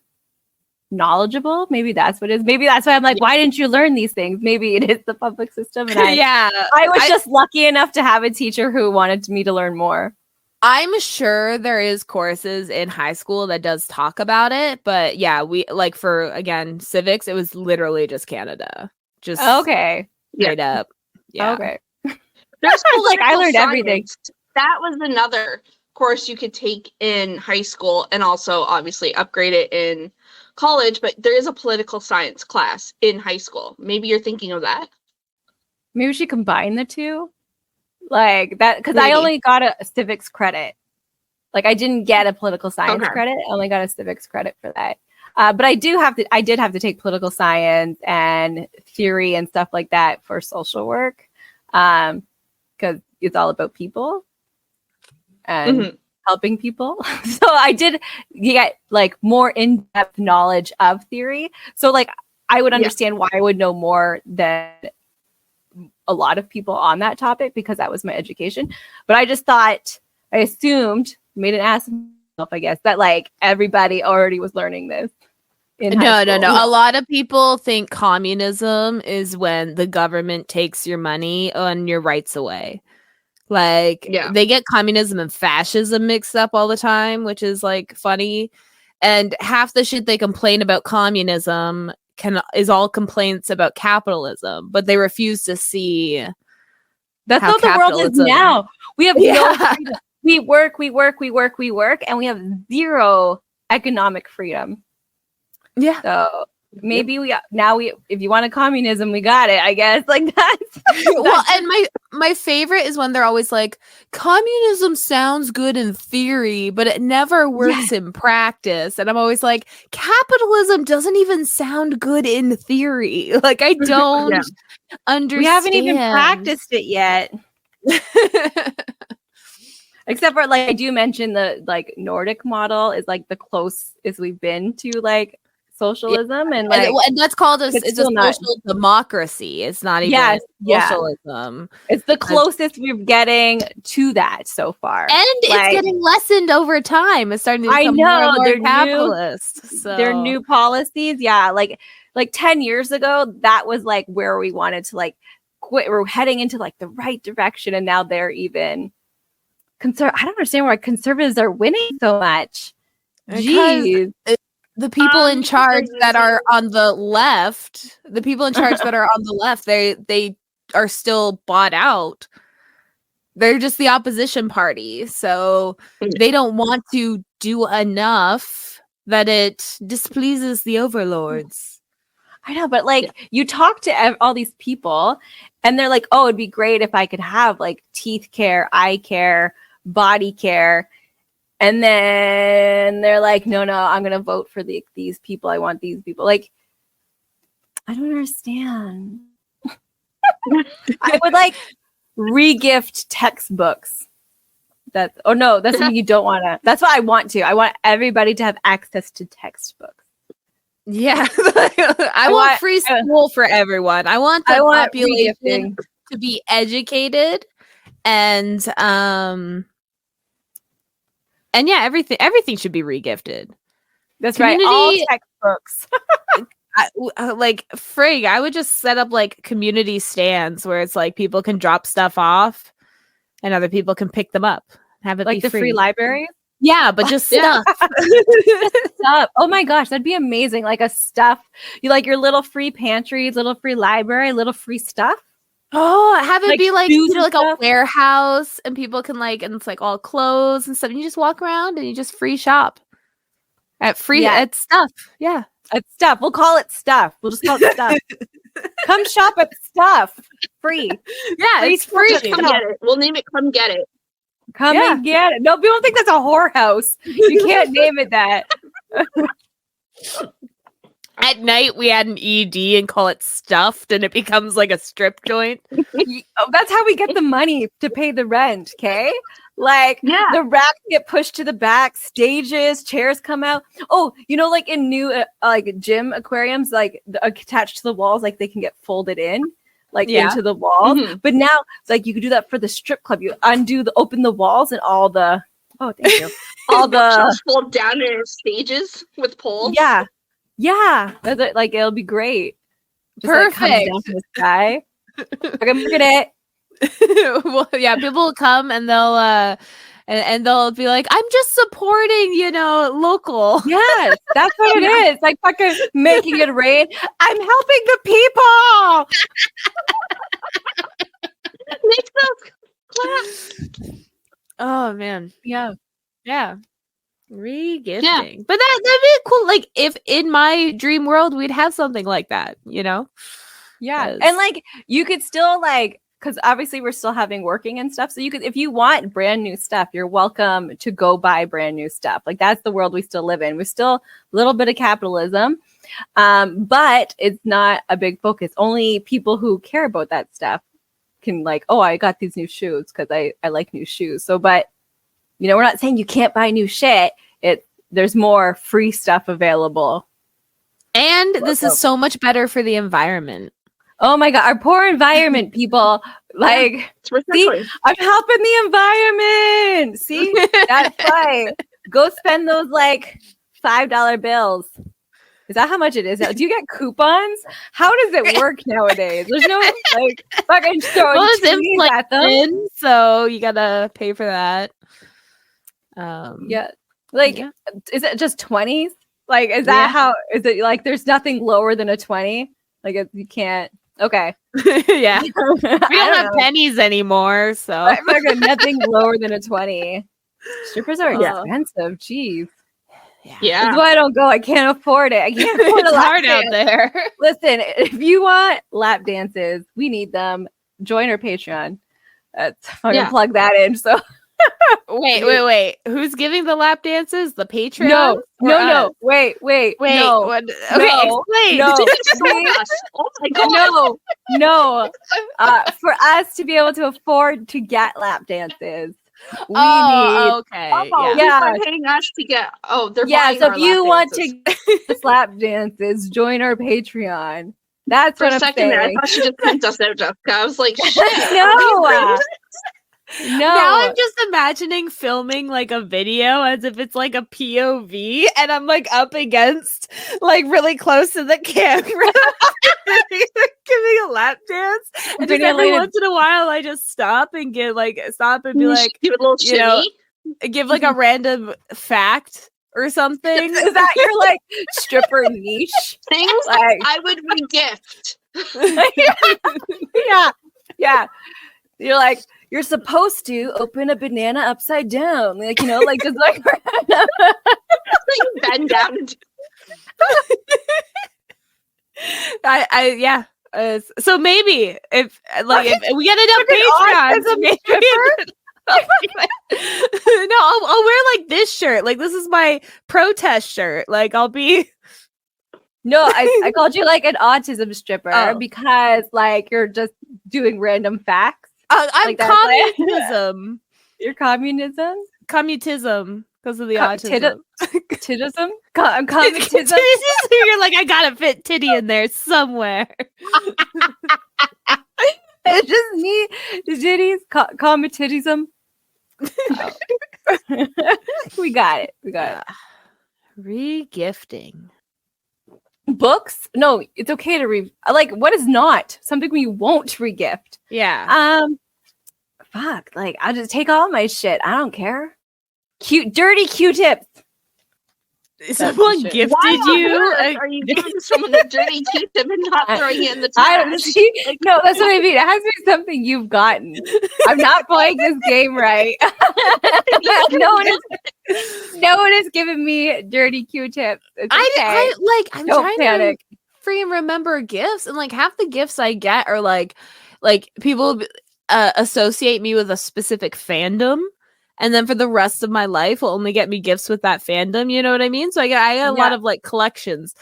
knowledgeable. Maybe that's what it is. Maybe that's why I'm like, why didn't you learn these things? Maybe it is the public system. And I was just lucky enough to have a teacher who wanted me to learn more. I'm sure there is courses in high school that does talk about it, but yeah, we like for again civics, it was literally just Canada, just straight up. Yeah, okay. There's like I learned everything. That was another course you could take in high school, and also obviously upgrade it in college. But there is a political science class in high school. Maybe you're thinking of that. Maybe we should combine the two. Like that, because I only got a civics credit. Like I didn't get a political science credit. I only got a civics credit for that. But I did have to take political science and theory and stuff like that for social work. Because it's all about people and helping people. So I did get like more in-depth knowledge of theory. So like I would understand why I would know more than a lot of people on that topic because that was my education. But I just thought, I assumed, made an ass of myself, I guess, that like everybody already was learning this. No. A lot of people think communism is when the government takes your money and your rights away. Like they get communism and fascism mixed up all the time, which is like funny. And half the shit they complain about communism is all complaints about capitalism, but they refuse to see that's how the world is now. We have no freedom. we work, and we have zero economic freedom. Yeah. So maybe if you want a communism, we got it, I guess. Like that's Well, and my favorite is when they're always like, communism sounds good in theory, but it never works in practice. And I'm always like, capitalism doesn't even sound good in theory. Like, I don't understand. We haven't even practiced it yet. Except for, like, I do mention the, like, Nordic model is, like, the closest we've been to, like, socialism. And, like, and that's called it's a social democracy. It's not even socialism. It's the closest we're getting to that so far. And it's getting lessened over time. It's starting to become more and more capitalist. So their new policies, like 10 years ago, that was, like, where we wanted to, like, quit. We're heading into, like, the right direction, and now they're even... I don't understand why conservatives are winning so much. Jeez. The people in charge that are on the left, they are still bought out. They're just the opposition party. So they don't want to do enough that it displeases the overlords. I know, but like you talk to all these people and they're like, oh, it'd be great if I could have like teeth care, eye care, body care, and then they're like, no, I'm gonna vote for these people. I want these people. Like, I don't understand. I would like regift textbooks. That's something you don't want to. That's what I want to. I want everybody to have access to textbooks. Yeah, I want free school for everyone. I want the population to be educated, and yeah, everything should be regifted. That's right. All textbooks. Like frig, I would just set up like community stands where it's like people can drop stuff off, and other people can pick them up. Have it like be the free library. Yeah, but just stuff. Stuff. Oh my gosh, that'd be amazing. Like a stuff. You like your little free pantries, little free library, little free stuff. Oh, have it like be like like a warehouse, and people can like, and it's like all clothes and stuff. And you just walk around and you just free shop at stuff. Yeah, at stuff. We'll call it stuff. We'll just call it stuff. Come shop at stuff. Free. Yeah, it's free. Come get it. We'll name it "Come Get It." Come and get it. No, people think that's a whorehouse. You can't name it that. At night, we add an ED and call it stuffed, and it becomes like a strip joint. That's how we get the money to pay the rent, okay? Like, the racks get pushed to the back, stages, chairs come out. Oh, like in new like gym aquariums, like attached to the walls, like they can get folded in, like into the walls. Mm-hmm. But now, it's like you could do that for the strip club. You open the walls and all the, oh, thank you. All the fold down in stages with poles. Yeah. Yeah, like it'll be great. Just, perfect. Like, down from the sky. Okay, look at it. Well, yeah, people will come and they'll and they'll be like, "I'm just supporting, local." Yes, that's what it is. Like fucking making it rain. I'm helping the people. Make those claps. Oh man, yeah. Regifting. Yeah. But that'd be cool. Like if in my dream world we'd have something like that, Yeah. And like you could still like, because obviously we're still having working and stuff. So you could, if you want brand new stuff, you're welcome to go buy brand new stuff. Like that's the world we still live in. We're still a little bit of capitalism. But it's not a big focus. Only people who care about that stuff can like, oh, I got these new shoes because I like new shoes. So, but we're not saying you can't buy new shit. There's more free stuff available. And this is so much better for the environment. Oh my God, our poor environment, people. Like, see, I'm helping the environment. See, that's why. Go spend those like $5 bills. Is that how much it is? Do you get coupons? How does it work nowadays? There's no like fucking throwing tweets at them. So you gotta pay for that. Is it just 20s? Like, is that how? Is it like there's nothing lower than a 20? Like, you can't. Okay. Yeah. We don't have pennies anymore, so I've got nothing lower than a 20. Strippers are Yeah. expensive. Jeez. Yeah. That's why I don't go. I can't afford it. I can't afford it's a lap hard out dance. there. Listen, if you want lap dances, we need them. Join our Patreon. Fucking plug that in. So Wait. Who's giving the lap dances? The Patreon? no. Wait. No. What? Okay, explain. No. Oh my god. No. For us to be able to afford to get lap dances, we need. Okay. Oh, Yeah. they're paying us to get. Oh, they're Yeah. buying So our if you lap want dances. to get lap dances, join our Patreon. That's For what a I'm second there, I saying. thought she just sent us out, Jessica. I was like, shit. No. Now I'm just imagining filming like a video as if it's like a POV and I'm like up against like really close to the camera giving a lap dance. And just every once in a while I just stop and be like, give it a little shimmy. Give like a random fact or something. Is that your like stripper niche? Things Like, I would regift. yeah. You're like, you're supposed to open a banana upside down, like, you know, like just like You bend down and so maybe if we get enough Patreons, maybe no, I'll wear like this shirt. Like this is my protest shirt. Like I'll be. No, I called you like an autism stripper because like you're just doing random facts. I'm like communism. You're communism? Commutism because of the autism. Tittism? Communism? You're like, I gotta fit titty in there somewhere. It's just me. Titties? Communism? We got it. Regifting. Books? No, it's okay to like what is not something we won't regift. Yeah. Fuck. Like I'll just take all my shit. I don't care. Dirty Q-tips. Someone gifted you? Are you giving someone a dirty Q-tip and not throwing it in the trash? I don't see. No, that's what I mean. It has to be something you've gotten. I'm not playing this game right. No one has given me dirty Q-tips. It's okay. I'm Don't trying panic. to freaking remember gifts, and like half the gifts I get are like people associate me with a specific fandom. And then for the rest of my life, will only get me gifts with that fandom. You know what I mean? So I get a lot of like collections,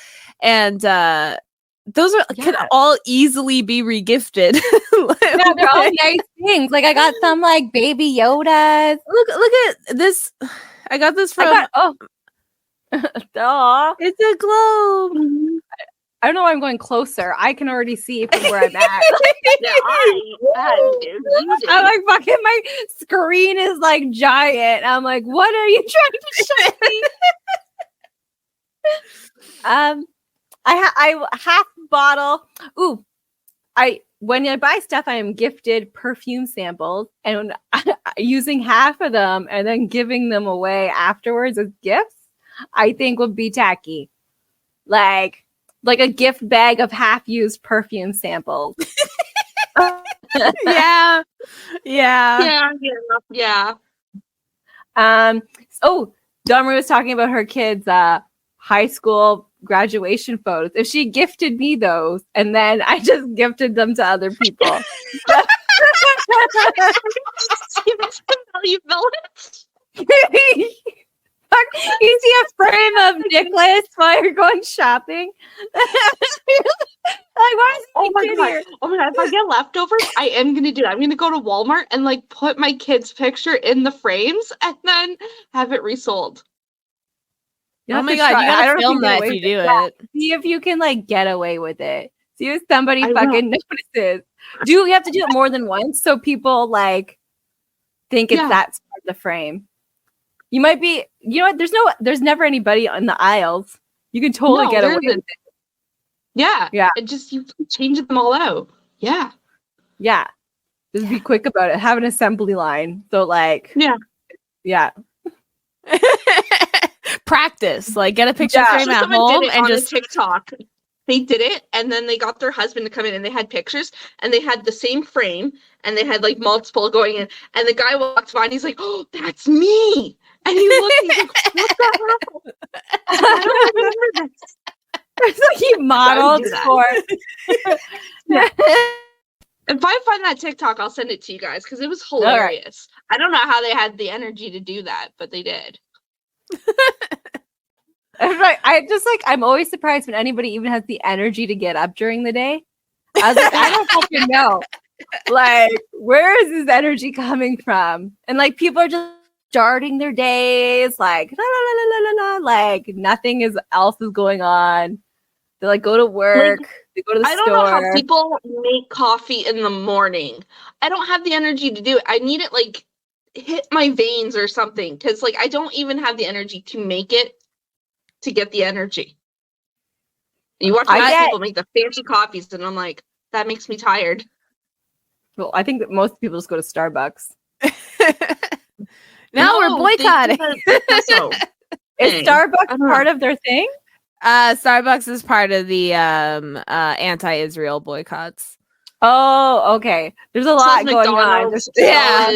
and those can all easily be regifted. Yeah, they're all nice things. Like I got some like baby Yodas. Look at this. I got this from. Duh. It's a globe. I don't know why I'm going closer. I can already see from where I'm at. I'm like, fucking my screen is like giant. I'm like, what are you trying to show me? I half bottle. Ooh, when I buy stuff, I am gifted perfume samples, and using half of them and then giving them away afterwards as gifts, I think would be tacky. Like a gift bag of half-used perfume samples. Yeah. Oh, Dahmer was talking about her kids' high school graduation photos. If she gifted me those, and then I just gifted them to other people. You see a frame of Nicholas while you're going shopping? Why is oh my god! If I get leftovers, I am gonna do that. I'm gonna go to Walmart and like put my kid's picture in the frames and then have it resold. Oh my god! You gotta film that if you do it. See if you can like get away with it. See if somebody fucking notices. You have to do it more than once so people like think it's that part of the frame. You might be, you know what? There's never anybody in the aisles. You can totally get away with it. Yeah. It just, you change them all out. Yeah. Just be quick about it. Have an assembly line. So like, yeah. Practice. Like get a picture frame at home and just TikTok. they did it, and then they got their husband to come in, and they had pictures, and they had the same frame, and they had like multiple going in, and the guy walks by, and he's like, "Oh, that's me!" And he looked, he's like, "What the hell?" I don't remember this. It's like he modeled for. Yeah. If I find that TikTok, I'll send it to you guys because it was hilarious. Right. I don't know how they had the energy to do that, but they did. I'm always surprised when anybody even has the energy to get up during the day. I was like, I don't fucking know. Like, where is this energy coming from? And like, people are just starting their days, like, la, la, la, la, la, la, like nothing else is going on. They like go to work. Like, they go to the store. I don't know how people make coffee in the morning. I don't have the energy to do it. I need it like hit my veins or something because like I don't even have the energy to make it to get the energy. And you watch people make the fancy coffees, and I'm like, that makes me tired. Well, I think that most people just go to Starbucks. Now we're boycotting. Is Starbucks part of their thing? Starbucks is part of the anti-Israel boycotts. Oh, okay. There's a lot going on. Yeah.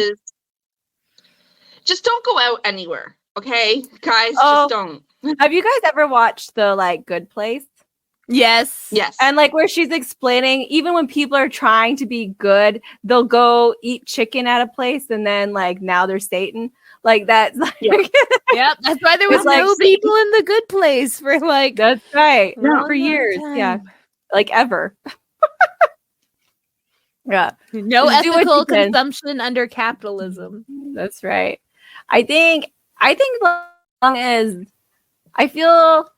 Just don't go out anywhere, okay, guys? Just don't. Have you guys ever watched the like Good Place? Yes. And like where she's explaining, even when people are trying to be good, they'll go eat chicken at a place, and then like now they're Satan. Like that's like, yep. That's why there was like no people in the Good Place for like that's right for years. Time. Yeah, like ever. Yeah, no ethical consumption under capitalism. That's right. I think as long as I feel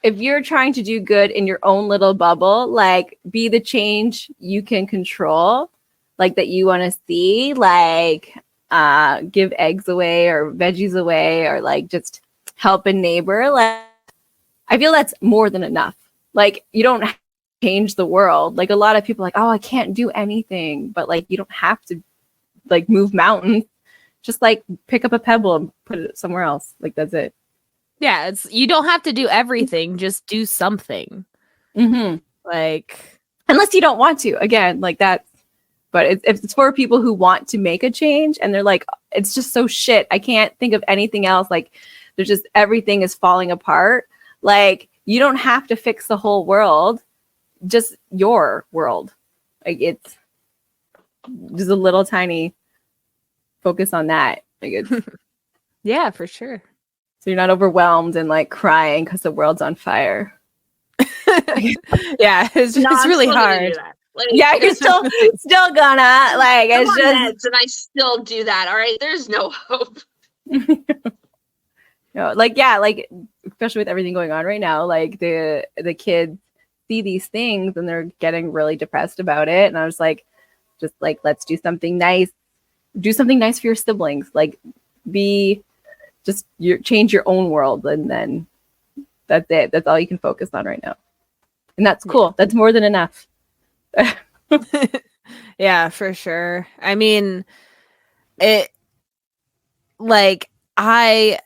if you're trying to do good in your own little bubble, like be the change you can control, like that you want to see, like give eggs away or veggies away or like just help a neighbor. Like I feel that's more than enough. Like you don't have to change the world. Like a lot of people are like, oh, I can't do anything, but like you don't have to like move mountains. Just like pick up a pebble and put it somewhere else. Like that's it. Yeah, you don't have to do everything. Just do something. Mm-hmm. Like unless you don't want to. Again, like that. But if it's for people who want to make a change and they're like, it's just so shit. I can't think of anything else. Like there's just everything is falling apart. Like you don't have to fix the whole world. Just your world. Like it's just a little tiny focus on that. Like it's yeah, for sure. So you're not overwhelmed and like crying because the world's on fire. Yeah, it's really hard. Like, yeah, you're still gonna like it's just and I still do that. All right, there's no hope. No, like yeah, like especially with everything going on right now, like the kids see these things and they're getting really depressed about it. And I was like, just like let's do something nice. Do something nice for your siblings. Like change your own world, and then that's it. That's all you can focus on right now, and that's cool. That's more than enough. Yeah, for sure. I mean, it like I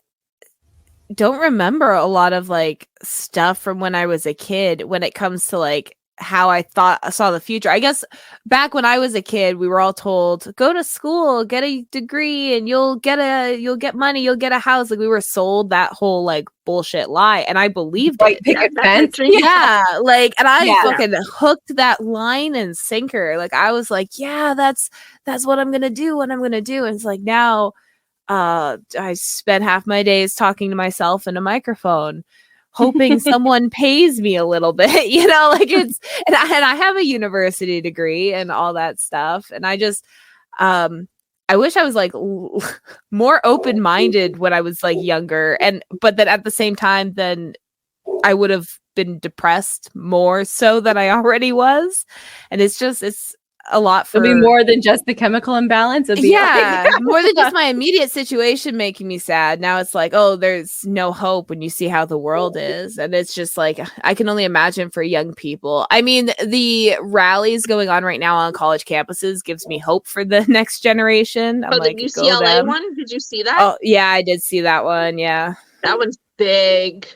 don't remember a lot of like stuff from when I was a kid when it comes to like how I saw the future. I guess back when I was a kid, we were all told, go to school, get a degree, and you'll get money, you'll get a house. Like we were sold that whole like bullshit lie, and I believed it. Yeah, like, and I fucking hooked that line and sinker. Like I was like, yeah, that's what I'm gonna do. And it's like now, I spend half my days talking to myself in a microphone, hoping someone pays me a little bit, you know, like it's, and I have a university degree and all that stuff. And I just, I wish I was like more open-minded when I was like younger. But then at the same time, then I would have been depressed more so than I already was. And it's a lot for it'll be more than just the chemical imbalance. More than just my immediate situation making me sad. Now it's like, oh, there's no hope when you see how the world is. And it's just like, I can only imagine for young people. I mean, the rallies going on right now on college campuses gives me hope for the next generation. I'm like, the UCLA one? Did you see that? Oh, yeah, I did see that one. Yeah. That one's big.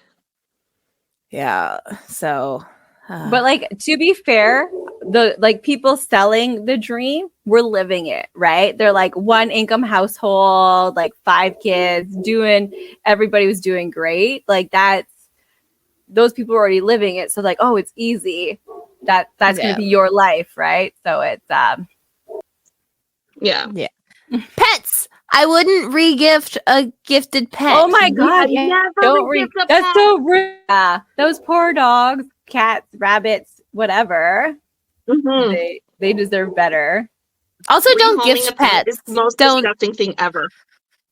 Yeah. So But like, to be fair, the like people selling the dream were living it, right? They're like one income household, like 5 kids, everybody was doing great. Like those people were already living it. So like, oh, it's easy. That's gonna be your life, right? So it's yeah. Pets. I wouldn't regift a gifted pet. Oh my god, don't that's so rude. Yeah, those poor dogs, cats, rabbits, whatever. Mm-hmm. They deserve better. Also, don't gift pets. It's the most disgusting thing ever.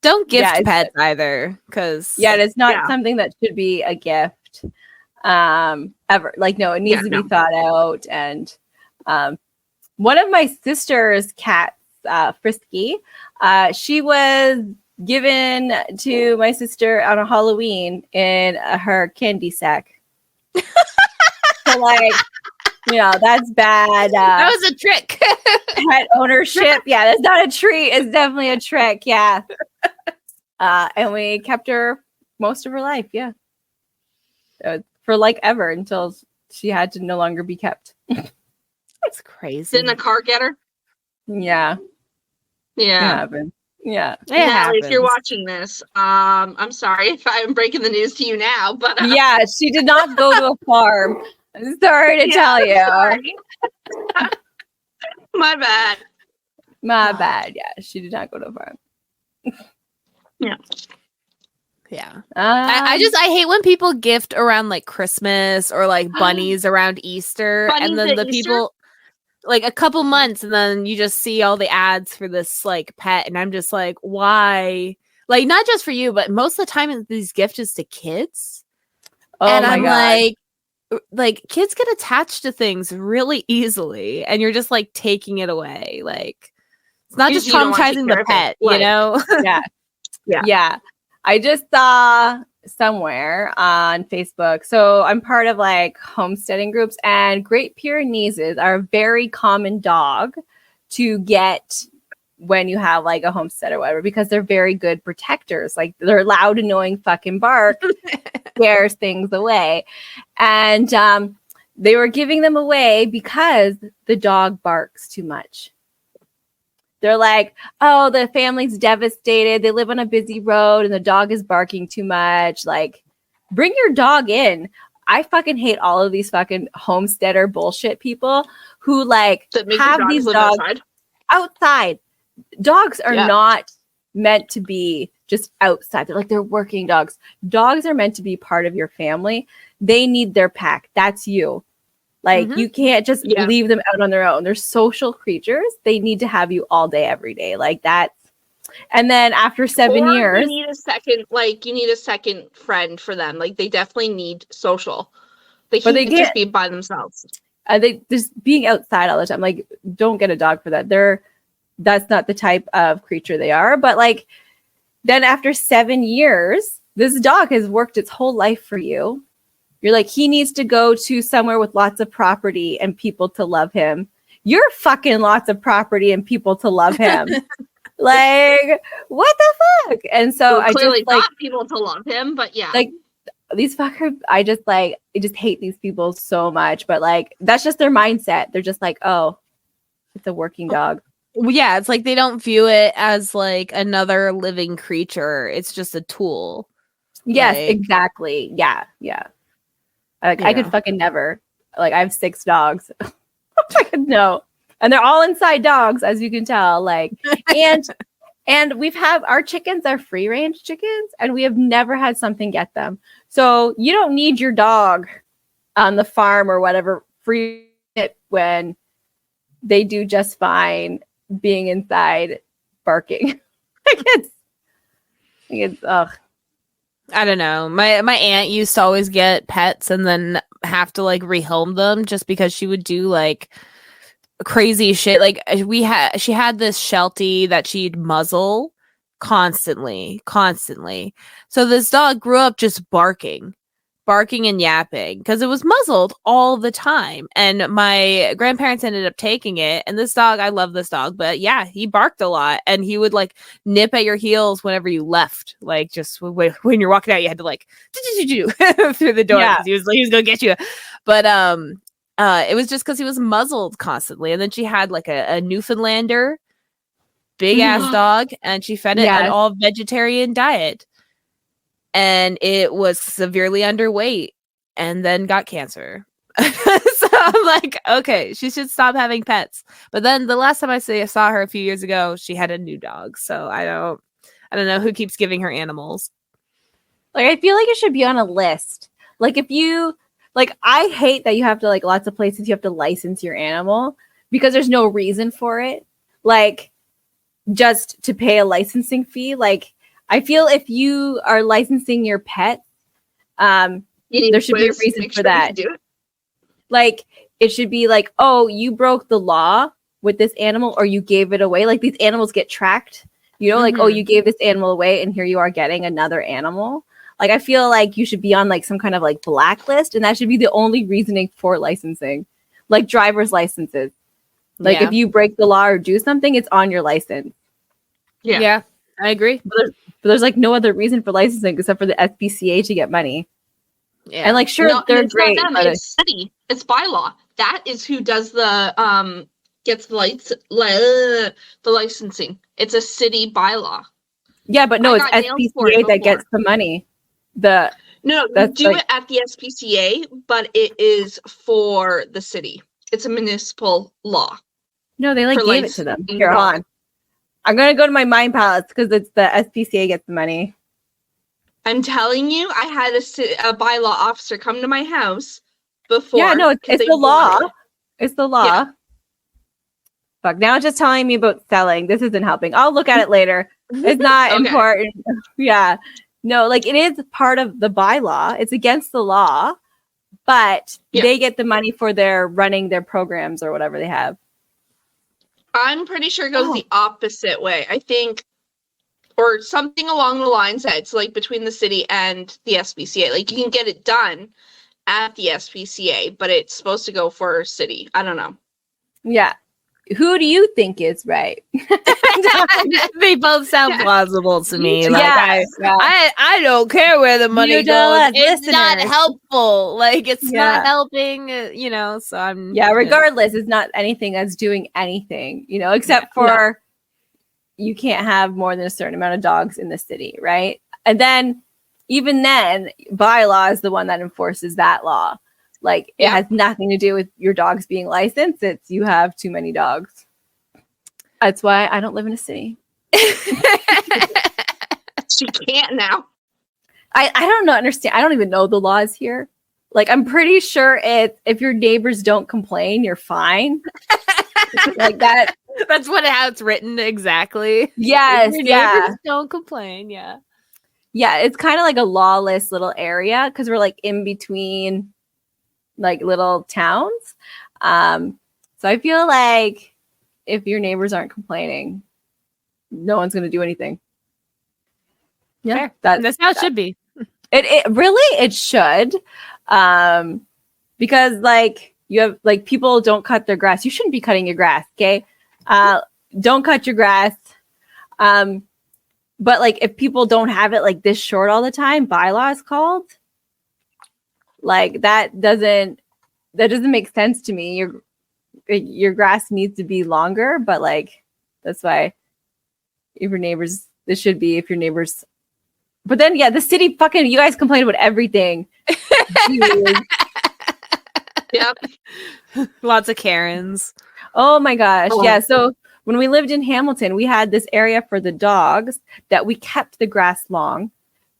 Don't gift pets either, because it's not something that should be a gift. Ever. Like, no, it needs to be thought out. And one of my sister's cats, Frisky, she was given to my sister on a Halloween in her candy sack. So like, that's bad. That was a trick. Pet ownership. Yeah, that's not a treat. It's definitely a trick. Yeah. And we kept her most of her life. Yeah. For like ever until she had to no longer be kept. That's crazy. Didn't a car get her? Yeah. Yeah. It happened. Yeah. Natalie, if you're watching this, I'm sorry if I'm breaking the news to you now, but yeah, she did not go to a farm. I'm sorry to tell you. Sorry. My bad. My bad. Yeah, she did not go to a farm. Yeah. Yeah. I hate when people gift around like Christmas or like bunnies around Easter. And then the people like a couple months and then you just see all the ads for this like pet. And I'm just like, why? Like, not just for you, but most of the time these gifts is to kids. Oh, and my I'm God. like kids get attached to things really easily. And you're just like taking it away. Like, it's not just traumatizing the pet, you know? Yeah. I just saw somewhere on Facebook. So I'm part of like homesteading groups, and Great Pyrenees are a very common dog to get when you have like a homestead or whatever, because they're very good protectors. Like, their loud, annoying fucking bark scares things away. And they were giving them away because the dog barks too much. They're like, oh, the family's devastated. They live on a busy road and the dog is barking too much. Like, bring your dog in. I fucking hate all of these fucking homesteader bullshit people who like have these dogs outside. Dogs are not meant to be just outside. They're working dogs. Dogs are meant to be part of your family. They need their pack. That's you. Like, you can't just leave them out on their own. They're social creatures. They need to have you all day, every day. Like, that's... And then after 7 years... You need a second friend for them. Like, they definitely need social. They can't just be by themselves. They just being outside all the time. Like, don't get a dog for that. That's not the type of creature they are. But, like, then after 7 years, this dog has worked its whole life for you. You're like, he needs to go to somewhere with lots of property and people to love him. You're fucking lots of property and people to love him. Like, what the fuck? And so I clearly just like people to love him, but yeah. Like, these fuckers, I just hate these people so much. But like, that's just their mindset. They're just like, oh, it's a working dog. Well, yeah, it's like they don't view it as like another living creature. It's just a tool. Yes, exactly. Yeah. I could fucking never. Like, I have 6 dogs. No. And they're all inside dogs, as you can tell. Like, and our chickens are free range chickens, and we have never had something get them. So you don't need your dog on the farm or whatever free it when they do just fine being inside barking. It's ugh. I don't know. My aunt used to always get pets and then have to like rehome them just because she would do like crazy shit. Like, she had this Sheltie that she'd muzzle constantly. So this dog grew up just barking and yapping because it was muzzled all the time. And my grandparents ended up taking it. And this dog, I love this dog, but yeah, he barked a lot, and he would like nip at your heels whenever you left. Like, just when you're walking out, you had to like through the door because he was gonna get you. But it was just because he was muzzled constantly. And then she had like a Newfoundlander, big ass dog, and she fed it an all vegetarian diet. And it was severely underweight and then got cancer. So I'm like, okay, she should stop having pets. But then the last time I saw her a few years ago, she had a new dog. So I don't know who keeps giving her animals. Like, I feel like it should be on a list. Like, if you, like, I hate that you have to, like, lots of places you have to license your animal because there's no reason for it. Like, just to pay a licensing fee. Like, I feel if you are licensing your pet, there should be a reason for that. Like, it should be like, oh, you broke the law with this animal or you gave it away. Like, these animals get tracked. You know, like, oh, you gave this animal away and here you are getting another animal. Like, I feel like you should be on like some kind of like blacklist, and that should be the only reasoning for licensing. Like driver's licenses. Like, if you break the law or do something, it's on your license. Yeah, I agree. But there's like no other reason for licensing except for the SPCA to get money. Yeah. And like, sure, they're great. But it's city. It's bylaw. That is who does the gets the licensing. It's a city bylaw. Yeah, but no, it's SPCA that gets the money. No, you do it at the SPCA, but it is for the city. It's a municipal law. No, they like gave it to them. Here, hold on. I'm gonna go to my Mind Palace because it's the SPCA gets the money. I'm telling you, I had a bylaw officer come to my house before. Yeah, no, it's the law. It's the law. Yeah. Fuck, now it's just telling me about selling. This isn't helping. I'll look at it later. It's not important. Yeah. No, like, it is part of the bylaw. It's against the law, but they get the money for their running their programs or whatever they have. I'm pretty sure it goes the opposite way. I think, or something along the lines that it's like between the city and the SPCA. Like, you can get it done at the SPCA, but it's supposed to go for city. I don't know. Yeah. Who do you think is right? They both sound plausible to me. Like, I don't care where the money goes. It's not helpful. Like, it's not helping, you know, so I'm... Yeah, regardless, it's not anything that's doing anything, you know, except for you can't have more than a certain amount of dogs in the city, right? And then, even then, bylaw is the one that enforces that law. Like, it has nothing to do with your dogs being licensed. It's you have too many dogs. That's why I don't live in a city. She can't now. I don't understand. I don't even know the laws here. Like, I'm pretty sure if your neighbors don't complain, you're fine. Like that. That's how it's written exactly. Yes. If your neighbors don't complain. Yeah. Yeah. It's kind of like a lawless little area because we're like in between like little towns. So I feel like if your neighbors aren't complaining, no one's going to do anything. Yeah, that's how it should be. It really, it should. Because like you have like people don't cut their grass. You shouldn't be cutting your grass. Okay. Don't cut your grass. But like if people don't have it like this short all the time, bylaw is called. Like that doesn't make sense to me. Your grass needs to be longer, but like that's why if your neighbors, this should be if your neighbors. But then the city fucking you guys complain about everything. Yep. Lots of Karens. Oh my gosh. Oh. Yeah. So when we lived in Hamilton, we had this area for the dogs that we kept the grass long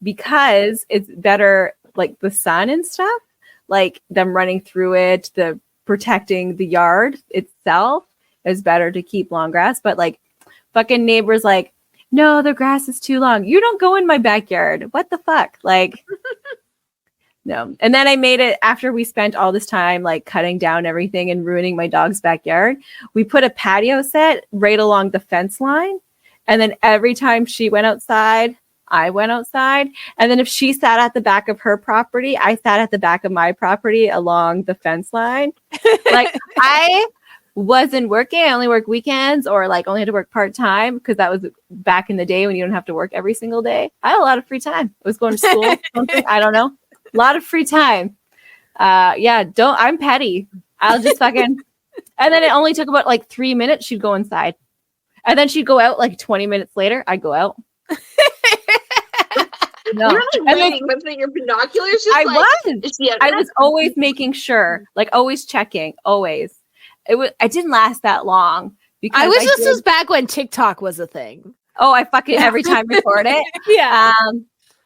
because it's better. Like the sun and stuff, like them running through it, the protecting the yard itself is better to keep long grass. But like fucking neighbors like, no, the grass is too long. You don't go in my backyard. What the fuck? Like, no. And then I made it after we spent all this time like cutting down everything and ruining my dog's backyard. We put a patio set right along the fence line. And then every time she went outside, I went outside. And then if she sat at the back of her property, I sat at the back of my property along the fence line. Like I wasn't working. I only work weekends or like only had to work part-time because that was back in the day when you don't have to work every single day. I had a lot of free time. I was going to school, something. I don't know. A lot of free time. I'm petty. I'll just fucking, and then it only took about like 3 minutes. She'd go inside, and then she'd go out like 20 minutes later. I'd go out. No. You're like waiting with your binoculars. I was always making sure, like always checking, always. I didn't last that long because I wish this was back when TikTok was a thing. Oh, I fucking every time record it. Yeah.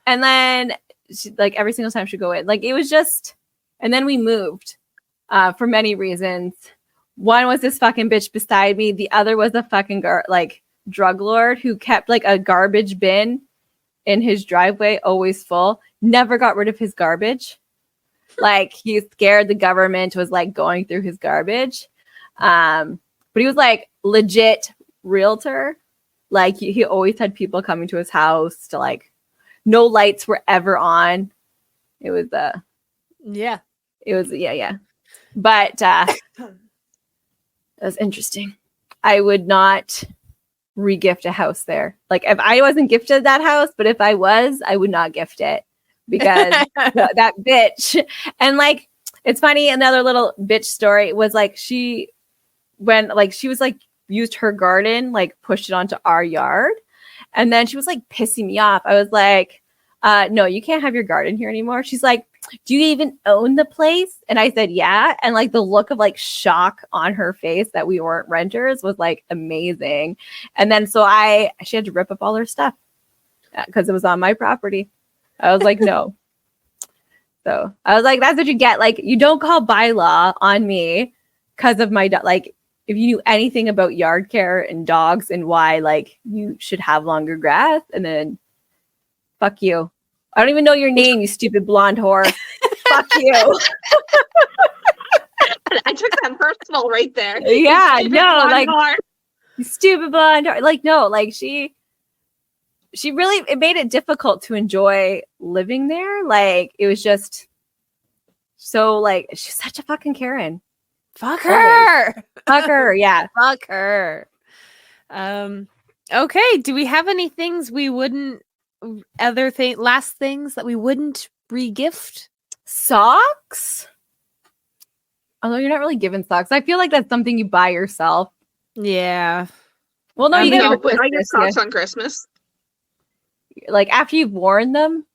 And then she, like every single time she'd go in, like it was just, and then we moved for many reasons. One was this fucking bitch beside me. The other was a fucking drug lord who kept like a garbage bin in his driveway, always full, never got rid of his garbage. Like he scared the government was like going through his garbage. But he was like legit realtor. Like he always had people coming to his house to like, no lights were ever on. It was yeah. But it was interesting. I would not re-gift a house there. Like if I wasn't gifted that house, but if I was, I would not gift it because that bitch. And like it's funny, another little bitch story was like she was like used her garden, like pushed it onto our yard, and then she was like pissing me off. I was like, no, you can't have your garden here anymore. She's like, do you even own the place? And I said, yeah. And like the look of like shock on her face that we weren't renters was like amazing. And then she had to rip up all her stuff because it was on my property. I was like, no. So I was like, that's what you get. Like you don't call bylaw on me because of my like if you knew anything about yard care and dogs and why like you should have longer grass, and then fuck you. I don't even know your name, you stupid blonde whore. Fuck you. I took that personal right there. Yeah, no, like you stupid blonde whore. Like no, like she really, it made it difficult to enjoy living there. Like it was just so like she's such a fucking Karen. Fuck her. Fuck her, yeah. Fuck her. Okay, do we have any things we wouldn't last things that we wouldn't re-gift? Socks? Although you're not really given socks. I feel like that's something you buy yourself. Yeah. Well, no, I you get socks on Christmas. Like after you've worn them.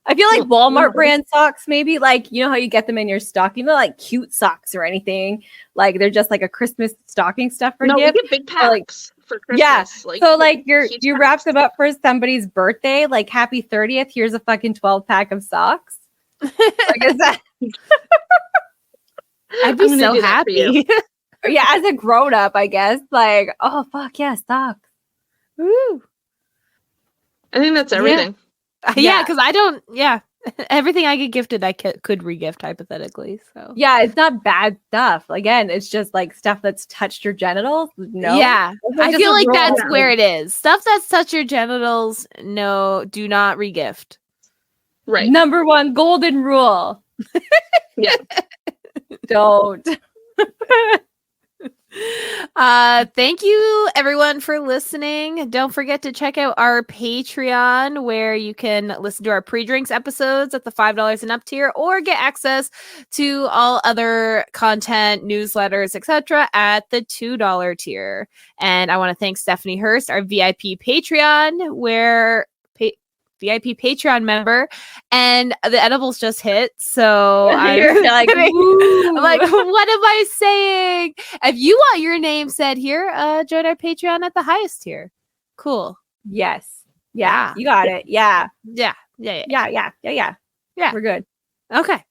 I feel like Walmart brand socks, maybe like, you know how you get them in your stocking, they're like cute socks or anything. Like they're just like a Christmas stocking stuff for gift. We get big packs for Christmas. Yeah. So like you wrap them up for somebody's birthday, like happy 30th. Here's a fucking 12-pack of socks. Like is that I'd be so happy. Yeah, as a grown up, I guess. Like, oh fuck yeah, socks. Woo. I think that's everything. Yeah, because I don't. Yeah, everything I get gifted, I could regift hypothetically. So yeah, it's not bad stuff. Again, it's just like stuff that's touched your genitals. No, yeah, I feel like that's where it is. Stuff that's touched your genitals. No, do not regift. Right. Number one golden rule. Yeah. Don't. Thank you everyone for listening. Don't forget to check out our Patreon where you can listen to our pre-drinks episodes at the $5 and up tier, or get access to all other content, newsletters, etc. at the $2 tier. And I want to thank Stephanie Hurst, our VIP Patreon, where VIP Patreon member, and the edibles just hit. So I'm like, I'm like, what am I saying? If you want your name said here, join our Patreon at the highest tier. Cool. Yes. Yeah. You got it. Yeah. Yeah. We're good. Okay.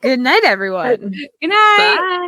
Good night, everyone. Good night. Bye.